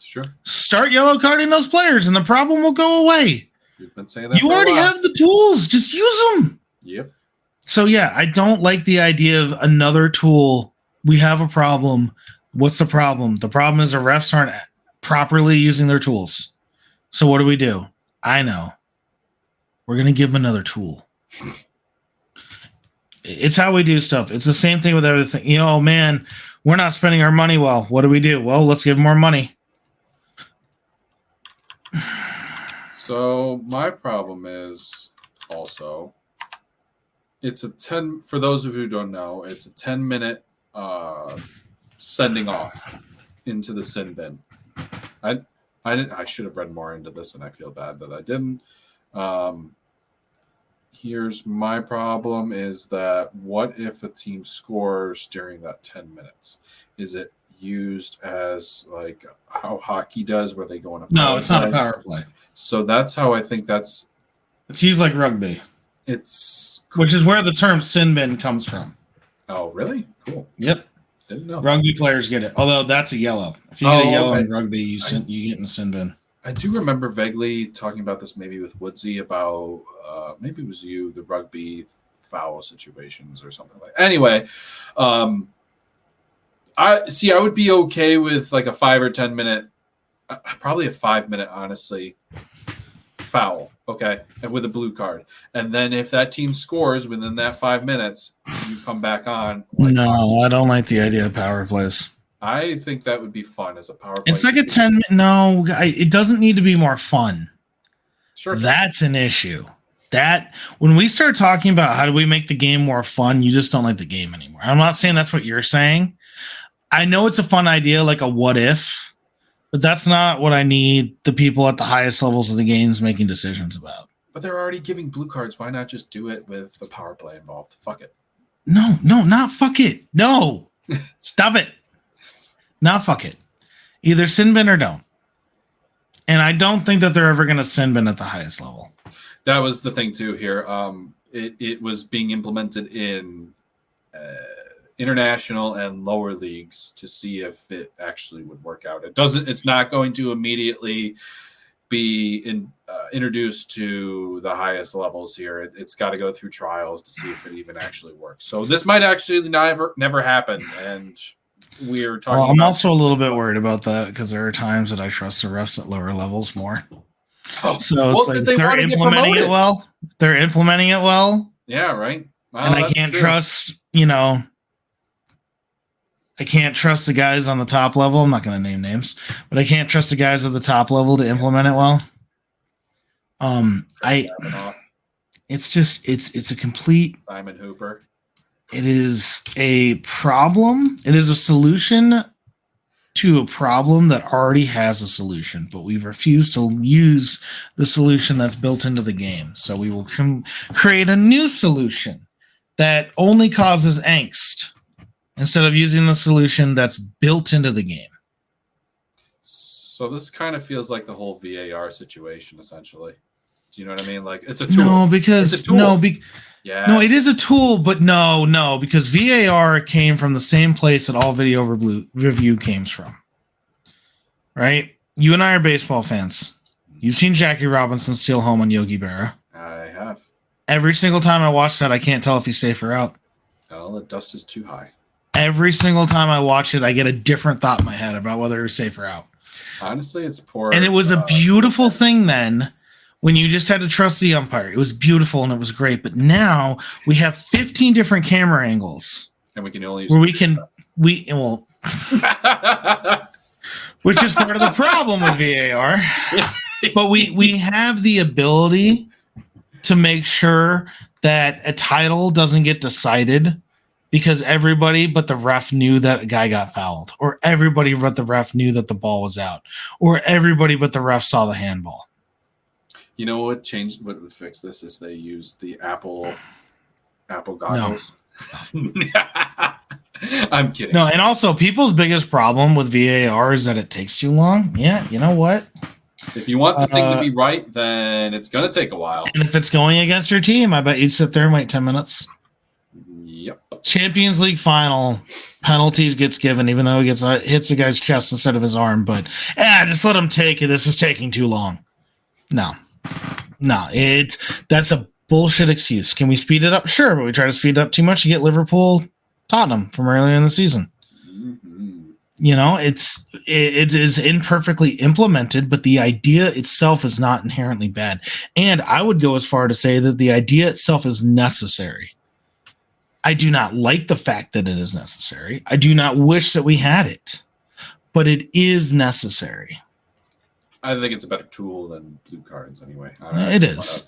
Sure. Start yellow carding those players and the problem will go away. You've been saying that. You already have the tools. Just use them. Yep. So yeah, I don't like the idea of another tool. We have a problem. What's the problem? The problem is the refs aren't properly using their tools. So what do? I know. We're going to give them another tool. It's how we do stuff. It's the same thing with everything. Man, we're not spending our money well. What do? Well, let's give them more money. So my problem is also, it's a 10, for those of you who don't know, it's a 10-minute sending off into the sin bin. I should have read more into this, and I feel bad that I didn't. Here's my problem is that what if a team scores during that 10 minutes? Is it used as like how hockey does where they go on a No, power it's not a play? power play. So that's how I think It's used like rugby, it's which is where the term sin bin comes from. Oh, really? Cool. Yep. Didn't know. Rugby players get it. Although that's a yellow. If you get a yellow okay. in rugby, you get in the sin bin. I do remember vaguely talking about this maybe with Woodsy about maybe it was you, the rugby foul situations or something like that. Anyway, I would be okay with like a 5 or 10 minute, probably a 5 minute, honestly, foul. Okay. And with a blue card. And then if that team scores within that 5 minutes, you come back on. Like, no, I don't like the idea of power plays. I think that would be fun as a power play. It's like a 10 minute. No, it doesn't need to be more fun. Sure. That's an issue. That when we start talking about how do we make the game more fun, you just don't like the game anymore. I'm not saying that's what you're saying. I know it's a fun idea, like a what if, but that's not what I need the people at the highest levels of the games making decisions about. But they're already giving blue cards. Why not just do it with the power play involved? Fuck it. No, not fuck it. No. Stop it. Not fuck it. Either sin bin or don't. And I don't think that they're ever going to sin bin at the highest level. That was the thing too here. It was being implemented in international and lower leagues to see if it actually would work out. It's not going to immediately be introduced to the highest levels here. It's got to go through trials to see if it even actually works. So this might actually never happen. And we're talking. Well, I'm also a little bit worried about that because there are times that I trust the refs at lower levels more. Oh, so it's like if they're implementing it well. They're implementing it well. Yeah, right. Well, and I can't trust, I can't trust the guys on the top level. I'm not going to name names, but I can't trust the guys at the top level to implement it well. It's a complete Simon Hooper. It is a problem. It is a solution to a problem that already has a solution, but we've refused to use the solution that's built into the game. So we will create a new solution that only causes angst instead of using the solution that's built into the game. So this kind of feels like the whole VAR situation, essentially. Do you know what I mean? like it's a tool. No, because it's a tool. No, yes. No, it is a tool, but no, because VAR came from the same place that all video review came from. Right? You and I are baseball fans. You've seen Jackie Robinson steal home on Yogi Berra. I have. Every single time I watch that, I can't tell if he's safe or out. Well, the dust is too high. Every single time I watch it, I get a different thought in my head about whether it's safe or out. Honestly, it's poor. And it was a beautiful thing then when you just had to trust the umpire. It was beautiful and it was great. But now we have 15 different camera angles. And we can only use where which is part of the problem with VAR. But we have the ability to make sure that a title doesn't get decided because everybody but the ref knew that a guy got fouled, or everybody but the ref knew that the ball was out, or everybody but the ref saw the handball. You know what would fix this is they use the Apple goggles. No. I'm kidding. No, and also people's biggest problem with VAR is that it takes too long. Yeah, you know what? If you want the thing to be right, then it's going to take a while. And if it's going against your team, I bet you'd sit there and wait 10 minutes. Yep. Champions League final, penalties gets given, even though it hits the guy's chest instead of his arm. But just let him take it. This is taking too long. No, that's a bullshit excuse. Can we speed it up? Sure, but we try to speed it up too much. You get Liverpool, Tottenham from earlier in the season. Mm-hmm. It is imperfectly implemented, but the idea itself is not inherently bad. And I would go as far to say that the idea itself is necessary. I do not like the fact that it is necessary. I do not wish that we had it, but it is necessary. I think it's a better tool than blue cards anyway. It is.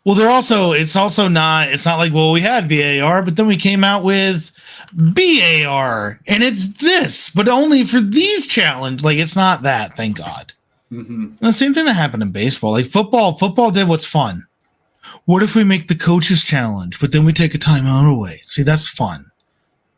Well, it's not like, well, we had VAR, but then we came out with BAR and it's this, but only for these challenge. Like, it's not that, thank God. Mm-hmm. The same thing that happened in baseball. Like football did what's fun. what if we make the coaches challenge, but then we take a timeout away? See, that's fun,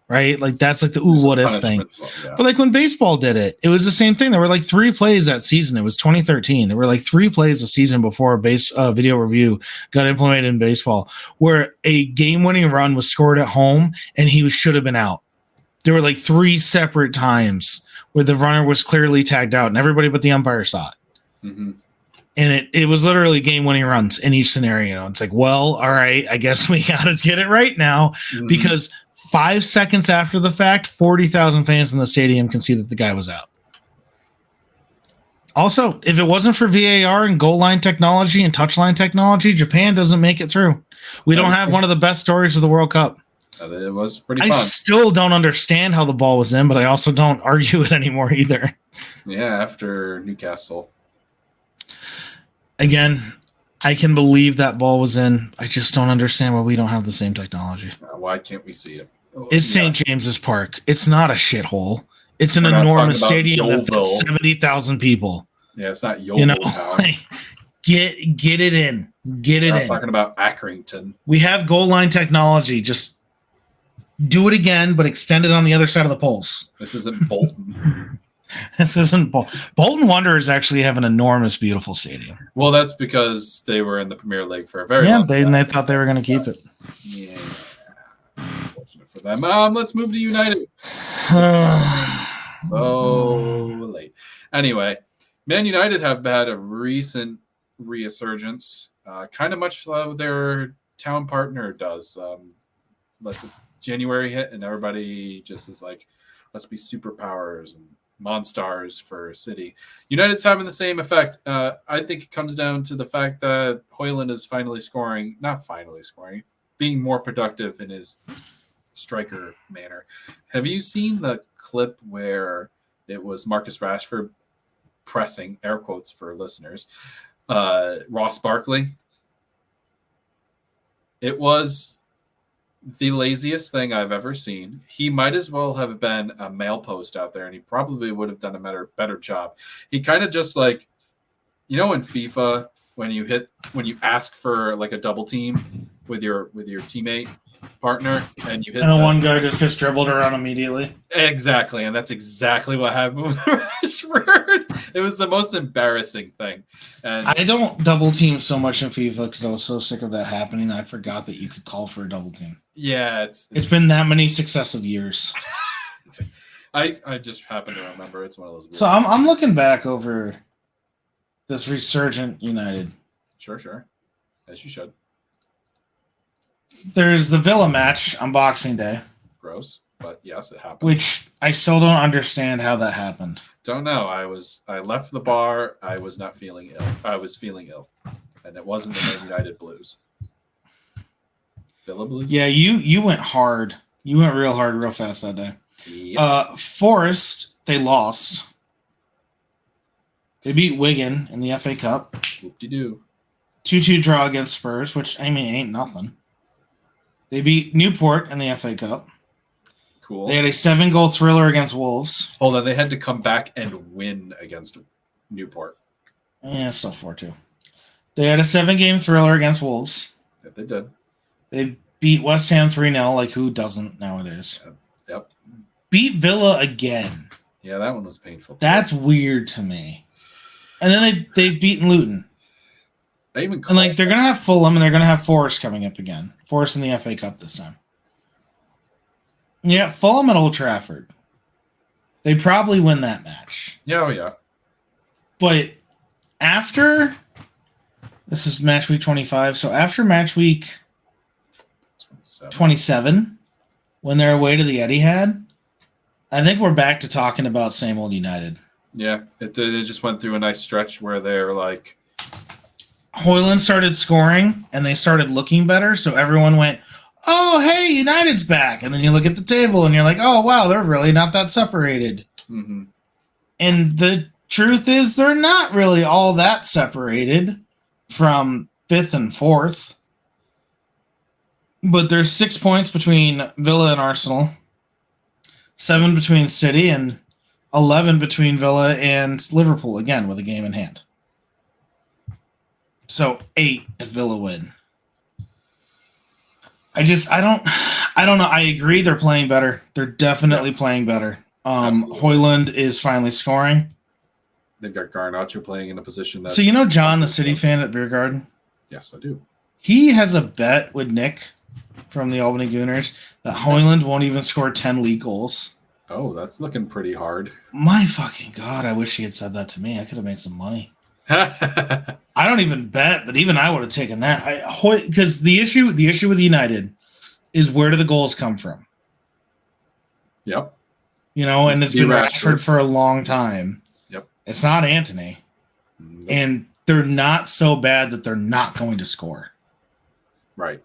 right? Like that's like the what if thing. Yeah. But like when baseball did it, it was the same thing. There were like 3 plays that season. It was 2013. There were like 3 plays a season before video review got implemented in baseball, where a game-winning run was scored at home and he should have been out. There were like 3 separate times where the runner was clearly tagged out, and everybody but the umpire saw it. Mm-hmm. And it was literally game-winning runs in each scenario. It's like, well, all right, I guess we got to get it right now, because 5 seconds after the fact, 40,000 fans in the stadium can see that the guy was out. Also, if it wasn't for VAR and goal line technology and touchline technology, Japan doesn't make it through. We don't have one of the best stories of the World Cup. It was pretty fun. I still don't understand how the ball was in, but I also don't argue it anymore either. Yeah, after Newcastle. Again, I can believe that ball was in. I just don't understand why we don't have the same technology. Why can't we see it? It's St. James's Park. It's not a shithole. It's an enormous stadium that fits 70,000 people. Yeah, it's not Yeovil. Like, get it in. Get it in. I'm talking about Accrington. We have goal line technology. Just do it again, but extend it on the other side of the poles. This isn't Bolton. This isn't Bolton. Bolton Wanderers actually have an enormous, beautiful stadium. Well, that's because they were in the Premier League for a very long time. They thought they were going to keep it. Yeah, that's unfortunate for them. Let's move to United. So late. Anyway, Man United have had a recent resurgence, kind of much like their town partner does. Let the January hit, and everybody just is like, let's be superpowers and Monstars for City. United's having the same effect. I think it comes down to the fact that Højlund is being more productive in his striker manner. Have you seen the clip where it was Marcus Rashford pressing, air quotes for listeners, Ross Barkley? It was the laziest thing I've ever seen. He might as well have been a mail post out there, and he probably would have done a better job. He kind of just like, in FIFA, when you ask for like a double team with your teammate partner, and you hit, and one guy just gets dribbled around immediately. Exactly, and that's exactly what happened with Rashford. It was the most embarrassing thing. And I don't double team so much in FIFA because I was so sick of that happening that I forgot that you could call for a double team. Yeah, it's been that many successive years. I just happen to remember it's one of those. So I'm looking back over this resurgent United. Sure, as you should. There's the Villa match on Boxing Day. Gross, but yes, it happened. Which I still don't understand how that happened. Don't know. I left the bar. I was not feeling ill. I was feeling ill, and it wasn't the Man United Blues. Villa Blues. Yeah, you went hard. You went real hard, real fast that day. Yep. Forest, they lost. They beat Wigan in the FA Cup. Whoop-de-doo. 2-2 draw against Spurs, which ain't nothing. They beat Newport in the FA Cup. Cool. They had a 7-goal thriller against Wolves. Hold on, they had to come back and win against Newport. Yeah, still 4-2. They had a 7-game thriller against Wolves. Yeah, they did. They beat West Ham 3-0, like who doesn't nowadays? Yep. Beat Villa again. Yeah, that one was painful. That's weird to me. And then they've beaten Luton. They're going to have Fulham, and they're going to have Forest coming up again. Forest in the FA Cup this time. Yeah, Fulham at Old Trafford. They probably win that match. Yeah. But after... This is match week 25. So after match week 27, when they're away to the Etihad, I think we're back to talking about same old United. Yeah, they just went through a nice stretch where they're like... Højlund started scoring, and they started looking better, so everyone went, oh, hey, United's back. And then you look at the table, and you're like, oh, wow, they're really not that separated. Mm-hmm. And the truth is they're not really all that separated from 5th and 4th. But there's 6 points between Villa and Arsenal, 7 between City, and 11 between Villa and Liverpool, again, with a game in hand. So 8 if Villa win. I don't know. I agree they're playing better. They're definitely playing better. Hoyland is finally scoring. They've got Garnacho playing in a position that. So you know John, the City fan at Beer Garden? Yes, I do. He has a bet with Nick from the Albany Gooners that Hoyland won't even score 10 league goals. Oh, that's looking pretty hard. My fucking God, I wish he had said that to me. I could have made some money. I don't even bet, but even I would have taken that. Because the issue with United is, where do the goals come from? Yep. You know, and it's been Rashford for a long time. Yep. It's not Anthony. Nope. And they're not so bad that they're not going to score. Right.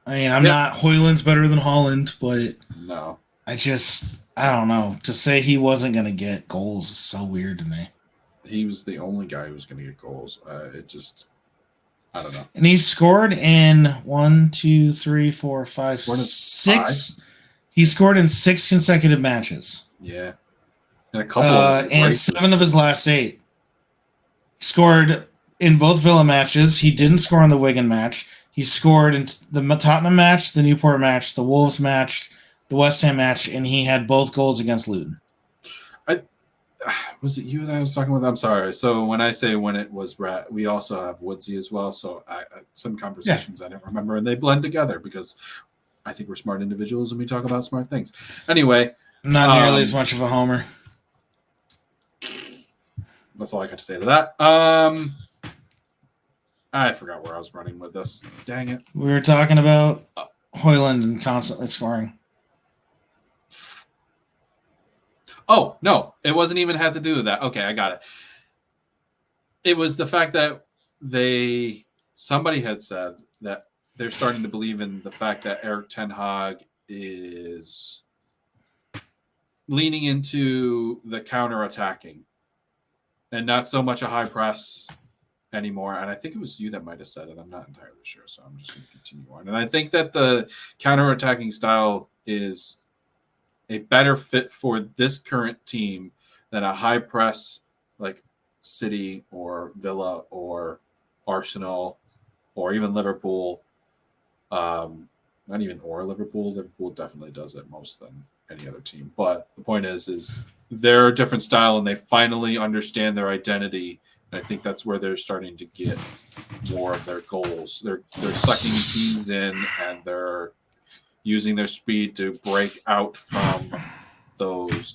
I mean, I'm not Hoyland's better than Holland, but no. I don't know. To say he wasn't going to get goals is so weird to me. He was the only guy who was going to get goals. I don't know. And he scored in 1, 2, 3, 4, 5, 6. He scored in 6 consecutive matches. Yeah. And a couple and 7 of his last 8. He scored in both Villa matches. He didn't score in the Wigan match. He scored in the Tottenham match, the Newport match, the Wolves match, the West Ham match, and he had both goals against Luton. Was it you that I was talking with? I'm sorry. So when I say when it was we also have Woodsy as well. So some conversations I didn't remember, and they blend together because I think we're smart individuals and we talk about smart things. Anyway. I'm not nearly as much of a homer. That's all I got to say to that. I forgot where I was running with this. Dang it. We were talking about Hoyland and constantly scoring. Oh, no. It wasn't even had to do with that. Okay, I got it. It was the fact that somebody had said that they're starting to believe in the fact that Erik ten Hag is leaning into the counter-attacking and not so much a high press anymore. And I think it was you that might have said it. I'm not entirely sure, so I'm just going to continue on. And I think that the counter-attacking style is a better fit for this current team than a high press like City or Villa or Arsenal or even Liverpool. Not even Liverpool. Liverpool definitely does it most than any other team. But the point is they're a different style and they finally understand their identity. And I think that's where they're starting to get more of their goals. They're sucking teams in and they're using their speed to break out from the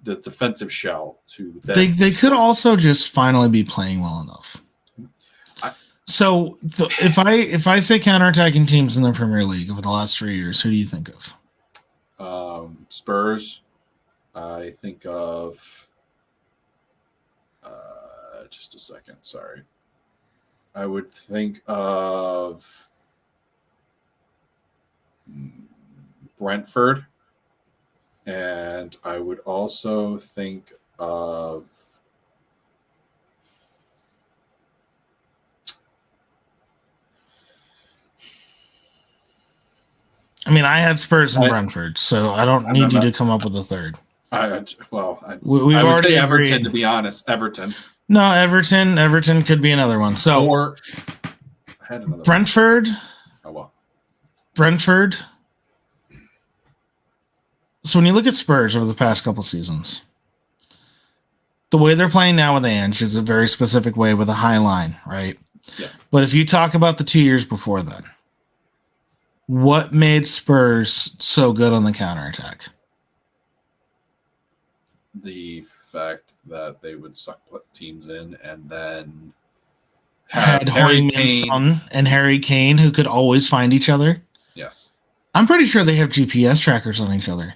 defensive shell to them. They could also just finally be playing well enough. If I say counterattacking teams in the Premier League over the last 3 years, who do you think of? Spurs. I think of just a second. Sorry. I would think of Brentford, and I would also think of I had Spurs and Brentford, so I don't need you to come up with a third. I would say Everton, agreed. To be honest. Everton. No, Everton could be another one. So I had another Brentford. One. Oh well. Brentford. So when you look at Spurs over the past couple seasons, the way they're playing now with Ange is a very specific way with a high line, right? Yes. But if you talk about the 2 years before that, what made Spurs so good on the counterattack? The fact that they would suck teams in and then had Harry Kane and Harry Kane who could always find each other. Yes. I'm pretty sure they have GPS trackers on each other.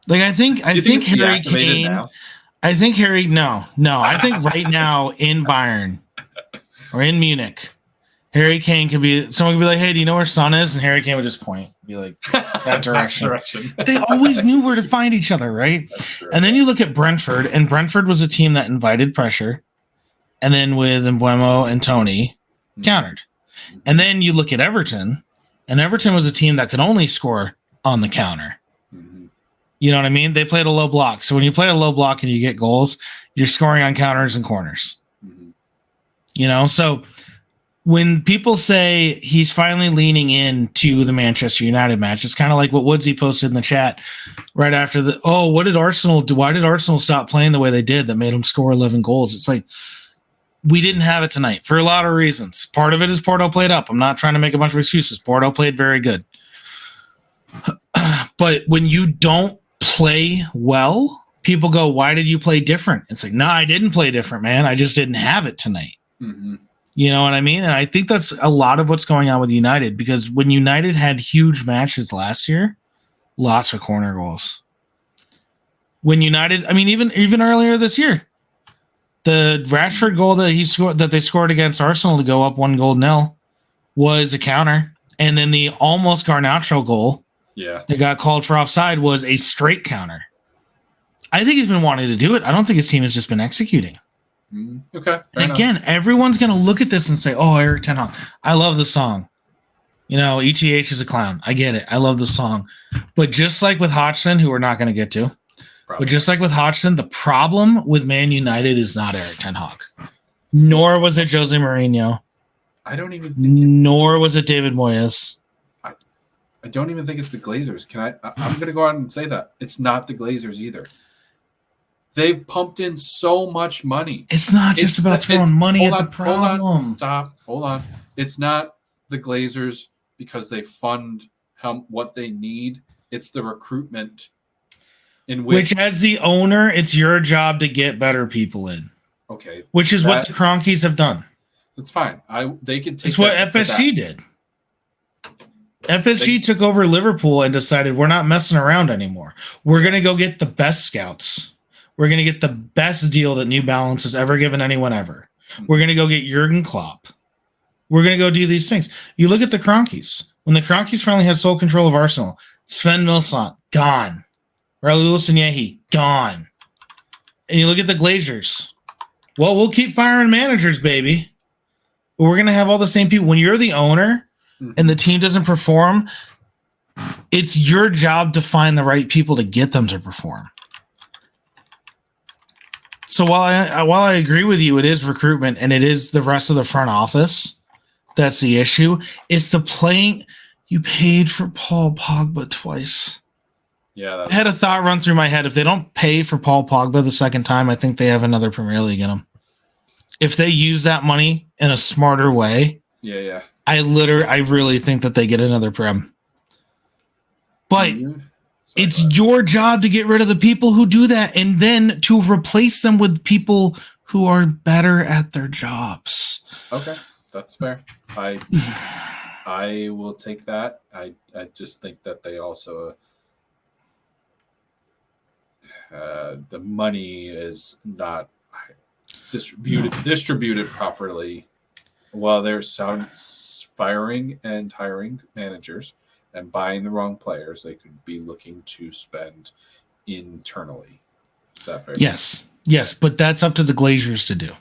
Like I think Harry Kane now? I think Harry no. I think right now in Bayern or in Munich, Harry Kane could be someone could be like, "Hey, do you know where Son is?" And Harry Kane would just point, be like that direction. They always knew where to find each other, right? That's true. And then you look at Brentford, and Brentford was a team that invited pressure, and then with Mbeumo and Tony countered. And then you look at Everton, and Everton was a team that could only score on the counter. Mm-hmm. You know what I mean? They played a low block. So when you play a low block and you get goals, you're scoring on counters and corners. Mm-hmm. You know, so when people say he's finally leaning into the Manchester United match, it's kind of like what Woodsy posted in the chat right after what did Arsenal do? Why did Arsenal stop playing the way they did that made them score 11 goals? It's like, we didn't have it tonight for a lot of reasons. Part of it is Porto played up. I'm not trying to make a bunch of excuses. Porto played very good. But when you don't play well, people go, why did you play different? It's like, no, I didn't play different, man. I just didn't have it tonight. Mm-hmm. You know what I mean? And I think that's a lot of what's going on with United, because when United had huge matches last year, lots of corner goals. When United, I mean, even earlier this year, the Rashford goal that they scored against Arsenal to go up 1-0 was a counter. And then the almost Garnacho goal that got called for offside was a straight counter. I think he's been wanting to do it. I don't think his team has just been executing. Okay. And again, everyone's going to look at this and say, oh, Eric Ten Hag. I love the song. You know, ETH is a clown. I get it. I love the song. But just like with Hodgson, who we're not going to get to, but just like with Hodgson, the problem with Man United is not Eric Ten Hag. Nor was it Jose Mourinho. I don't even think nor was it David Moyes. I don't even think it's the Glazers. I'm going to go out and say that. It's not the Glazers either. They've pumped in so much money. It's not just about throwing money at the problem. Hold on. It's not the Glazers because they fund what they need. It's the recruitment. Which, as the owner, it's your job to get better people in. Okay. Which is what the Cronkies have done. That's fine. They could take. It's what FSG did. FSG took over Liverpool and decided we're not messing around anymore. We're going to go get the best scouts. We're going to get the best deal that New Balance has ever given anyone ever. We're going to go get Jurgen Klopp. We're going to go do these things. You look at the Cronkies. When the Cronkies finally had sole control of Arsenal, Sven Milsant, gone. Raul Sanyehi, gone. And you look at the Glazers. Well, we'll keep firing managers, baby. But we're going to have all the same people. When you're the owner and the team doesn't perform, it's your job to find the right people to get them to perform. So while I agree with you, it is recruitment and it is the rest of the front office that's the issue. It's the playing. You paid for Paul Pogba twice. Yeah, I had a thought run through my head. If they don't pay for Paul Pogba the second time, I think they have another Premier League in them. If they use that money in a smarter way, I really think that they get another Prem. But it's your job to get rid of the people who do that and then to replace them with people who are better at their jobs. Okay, that's fair. I will take that. I just think that they also the money is not distributed properly. While they're firing and hiring managers and buying the wrong players, they could be looking to spend internally. Is that fair? Yes, but that's up to the Glazers to do.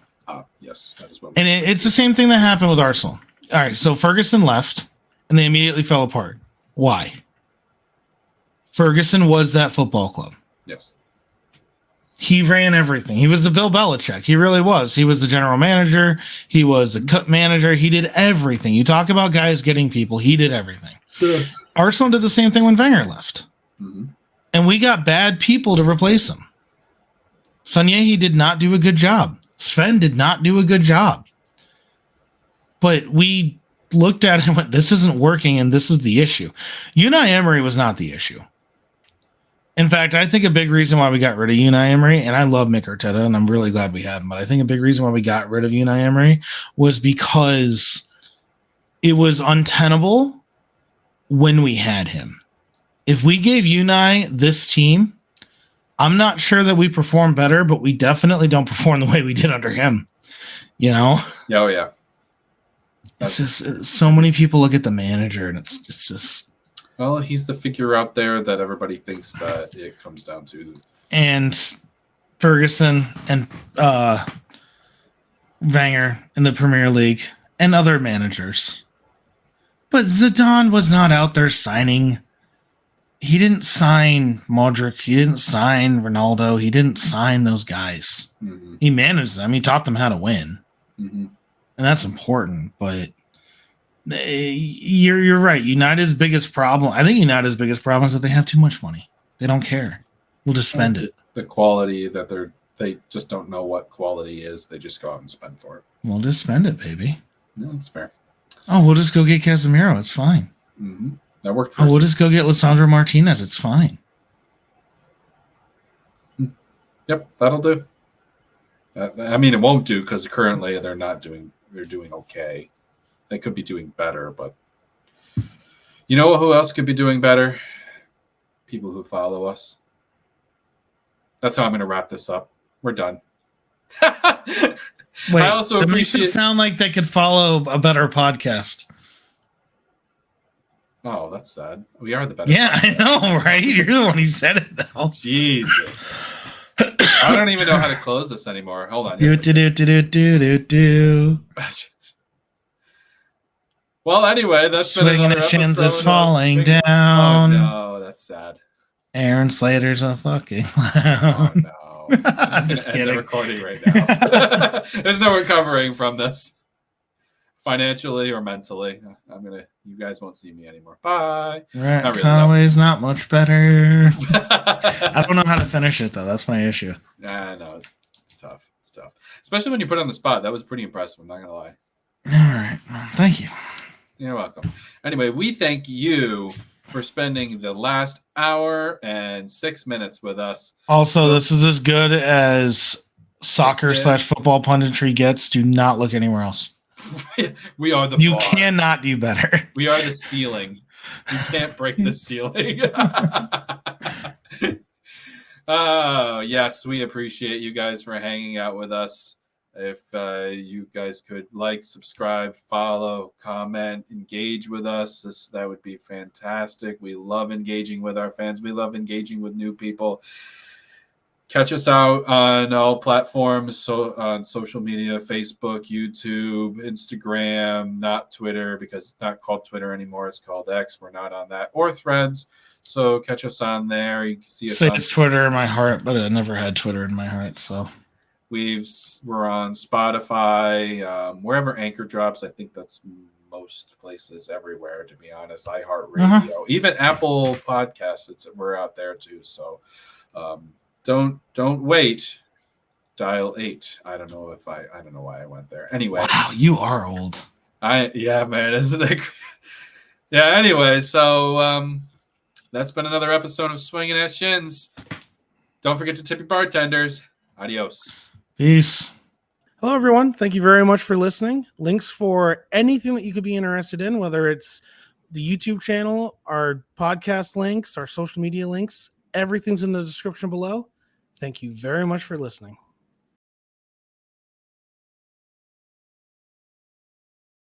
Yes, that is what. And it's the same thing that happened with Arsenal. All right, so Ferguson left, and they immediately fell apart. Why? Ferguson was that football club. Yes. He ran everything. He was the Bill Belichick. He really was. He was the general manager. He was the cut manager. He did everything. You talk about guys getting people. He did everything. Yes. Arsenal did the same thing when Wenger left. Mm-hmm. And we got bad people to replace him. Sanyehi did not do a good job. Sven did not do a good job. But we looked at it and went, this isn't working, and this is the issue. Unai Emery was not the issue. In fact, I think a big reason why we got rid of Unai Emery, and I love Mick Arteta, and I'm really glad we have him, but I think a big reason why we got rid of Unai Emery was because it was untenable when we had him. If we gave Unai this team, I'm not sure that we perform better, but we definitely don't perform the way we did under him. You know? Oh, yeah. It's just so many people look at the manager, and it's just... Well, he's the figure out there that everybody thinks that it comes down to. And Ferguson and Wenger in the Premier League and other managers. But Zidane was not out there signing. He didn't sign Modric. He didn't sign Ronaldo. He didn't sign those guys. Mm-hmm. He managed them. He taught them how to win. Mm-hmm. and that's important. But you're right. United's biggest problem, I think United's biggest problem is that they have too much money. They don't care. We'll just spend it. The quality that they just don't know what quality is. They just go out and spend for it. We'll just spend it, baby. No, that's fair. Oh, we'll just go get Casemiro. It's fine. Mm-hmm. That worked for us. We'll just go get Lisandro Martinez. It's fine. Yep, that'll do. I mean, it won't do because currently they're doing okay. They could be doing better, but you know who else could be doing better? People who follow us. That's how I'm going to wrap this up. We're done. Wait, I also appreciate. Makes it sound like they could follow a better podcast. Oh, that's sad. We are the better. Yeah, podcast. I know, right? You're the one who said it, though. Jesus. I don't even know how to close this anymore. Hold on. Do. Well, anyway, that's Swinging been the shins is falling down. Oh no, that's sad. Aaron Slater's a fucking clown. Oh no, I'm just gonna end the recording right now. There's no recovering from this, financially or mentally. You guys won't see me anymore. Bye. Right, really, Conway's not much better. I don't know how to finish it though. That's my issue. Yeah, no, it's tough. It's tough, especially when you put it on the spot. That was pretty impressive. I'm not gonna lie. All right, thank you. You're welcome. Anyway, we thank you for spending the last hour and 6 minutes with us. Also, this is as good as soccer/football punditry gets. Do not look anywhere else. We are the You bar. Cannot do better. We are the ceiling. You can't break the ceiling. Oh, yes, we appreciate you guys for hanging out with us. If you guys could like, subscribe, follow, comment, engage with us, that would be fantastic. We love engaging with our fans. We love engaging with new people. Catch us out on all platforms, so on social media, Facebook, YouTube, Instagram, not Twitter, because it's not called Twitter anymore. It's called X. We're not on that. Or Threads. So catch us on there. You can see us. It's Twitter in my heart, but I never had Twitter in my heart, so... We're on Spotify, wherever Anchor drops. I think that's most places everywhere, to be honest. iHeartRadio, even Apple Podcasts. We're out there too. So don't wait. Dial 8. I don't know why I went there. Anyway, wow, you are old. Yeah, man, isn't it? Yeah. Anyway, so that's been another episode of Swinging at Shins. Don't forget to tip your bartenders. Adios. Peace. Hello, everyone. Thank you very much for listening. Links for anything that you could be interested in, whether it's the YouTube channel, our podcast links, our social media links, everything's in the description below. Thank you very much for listening.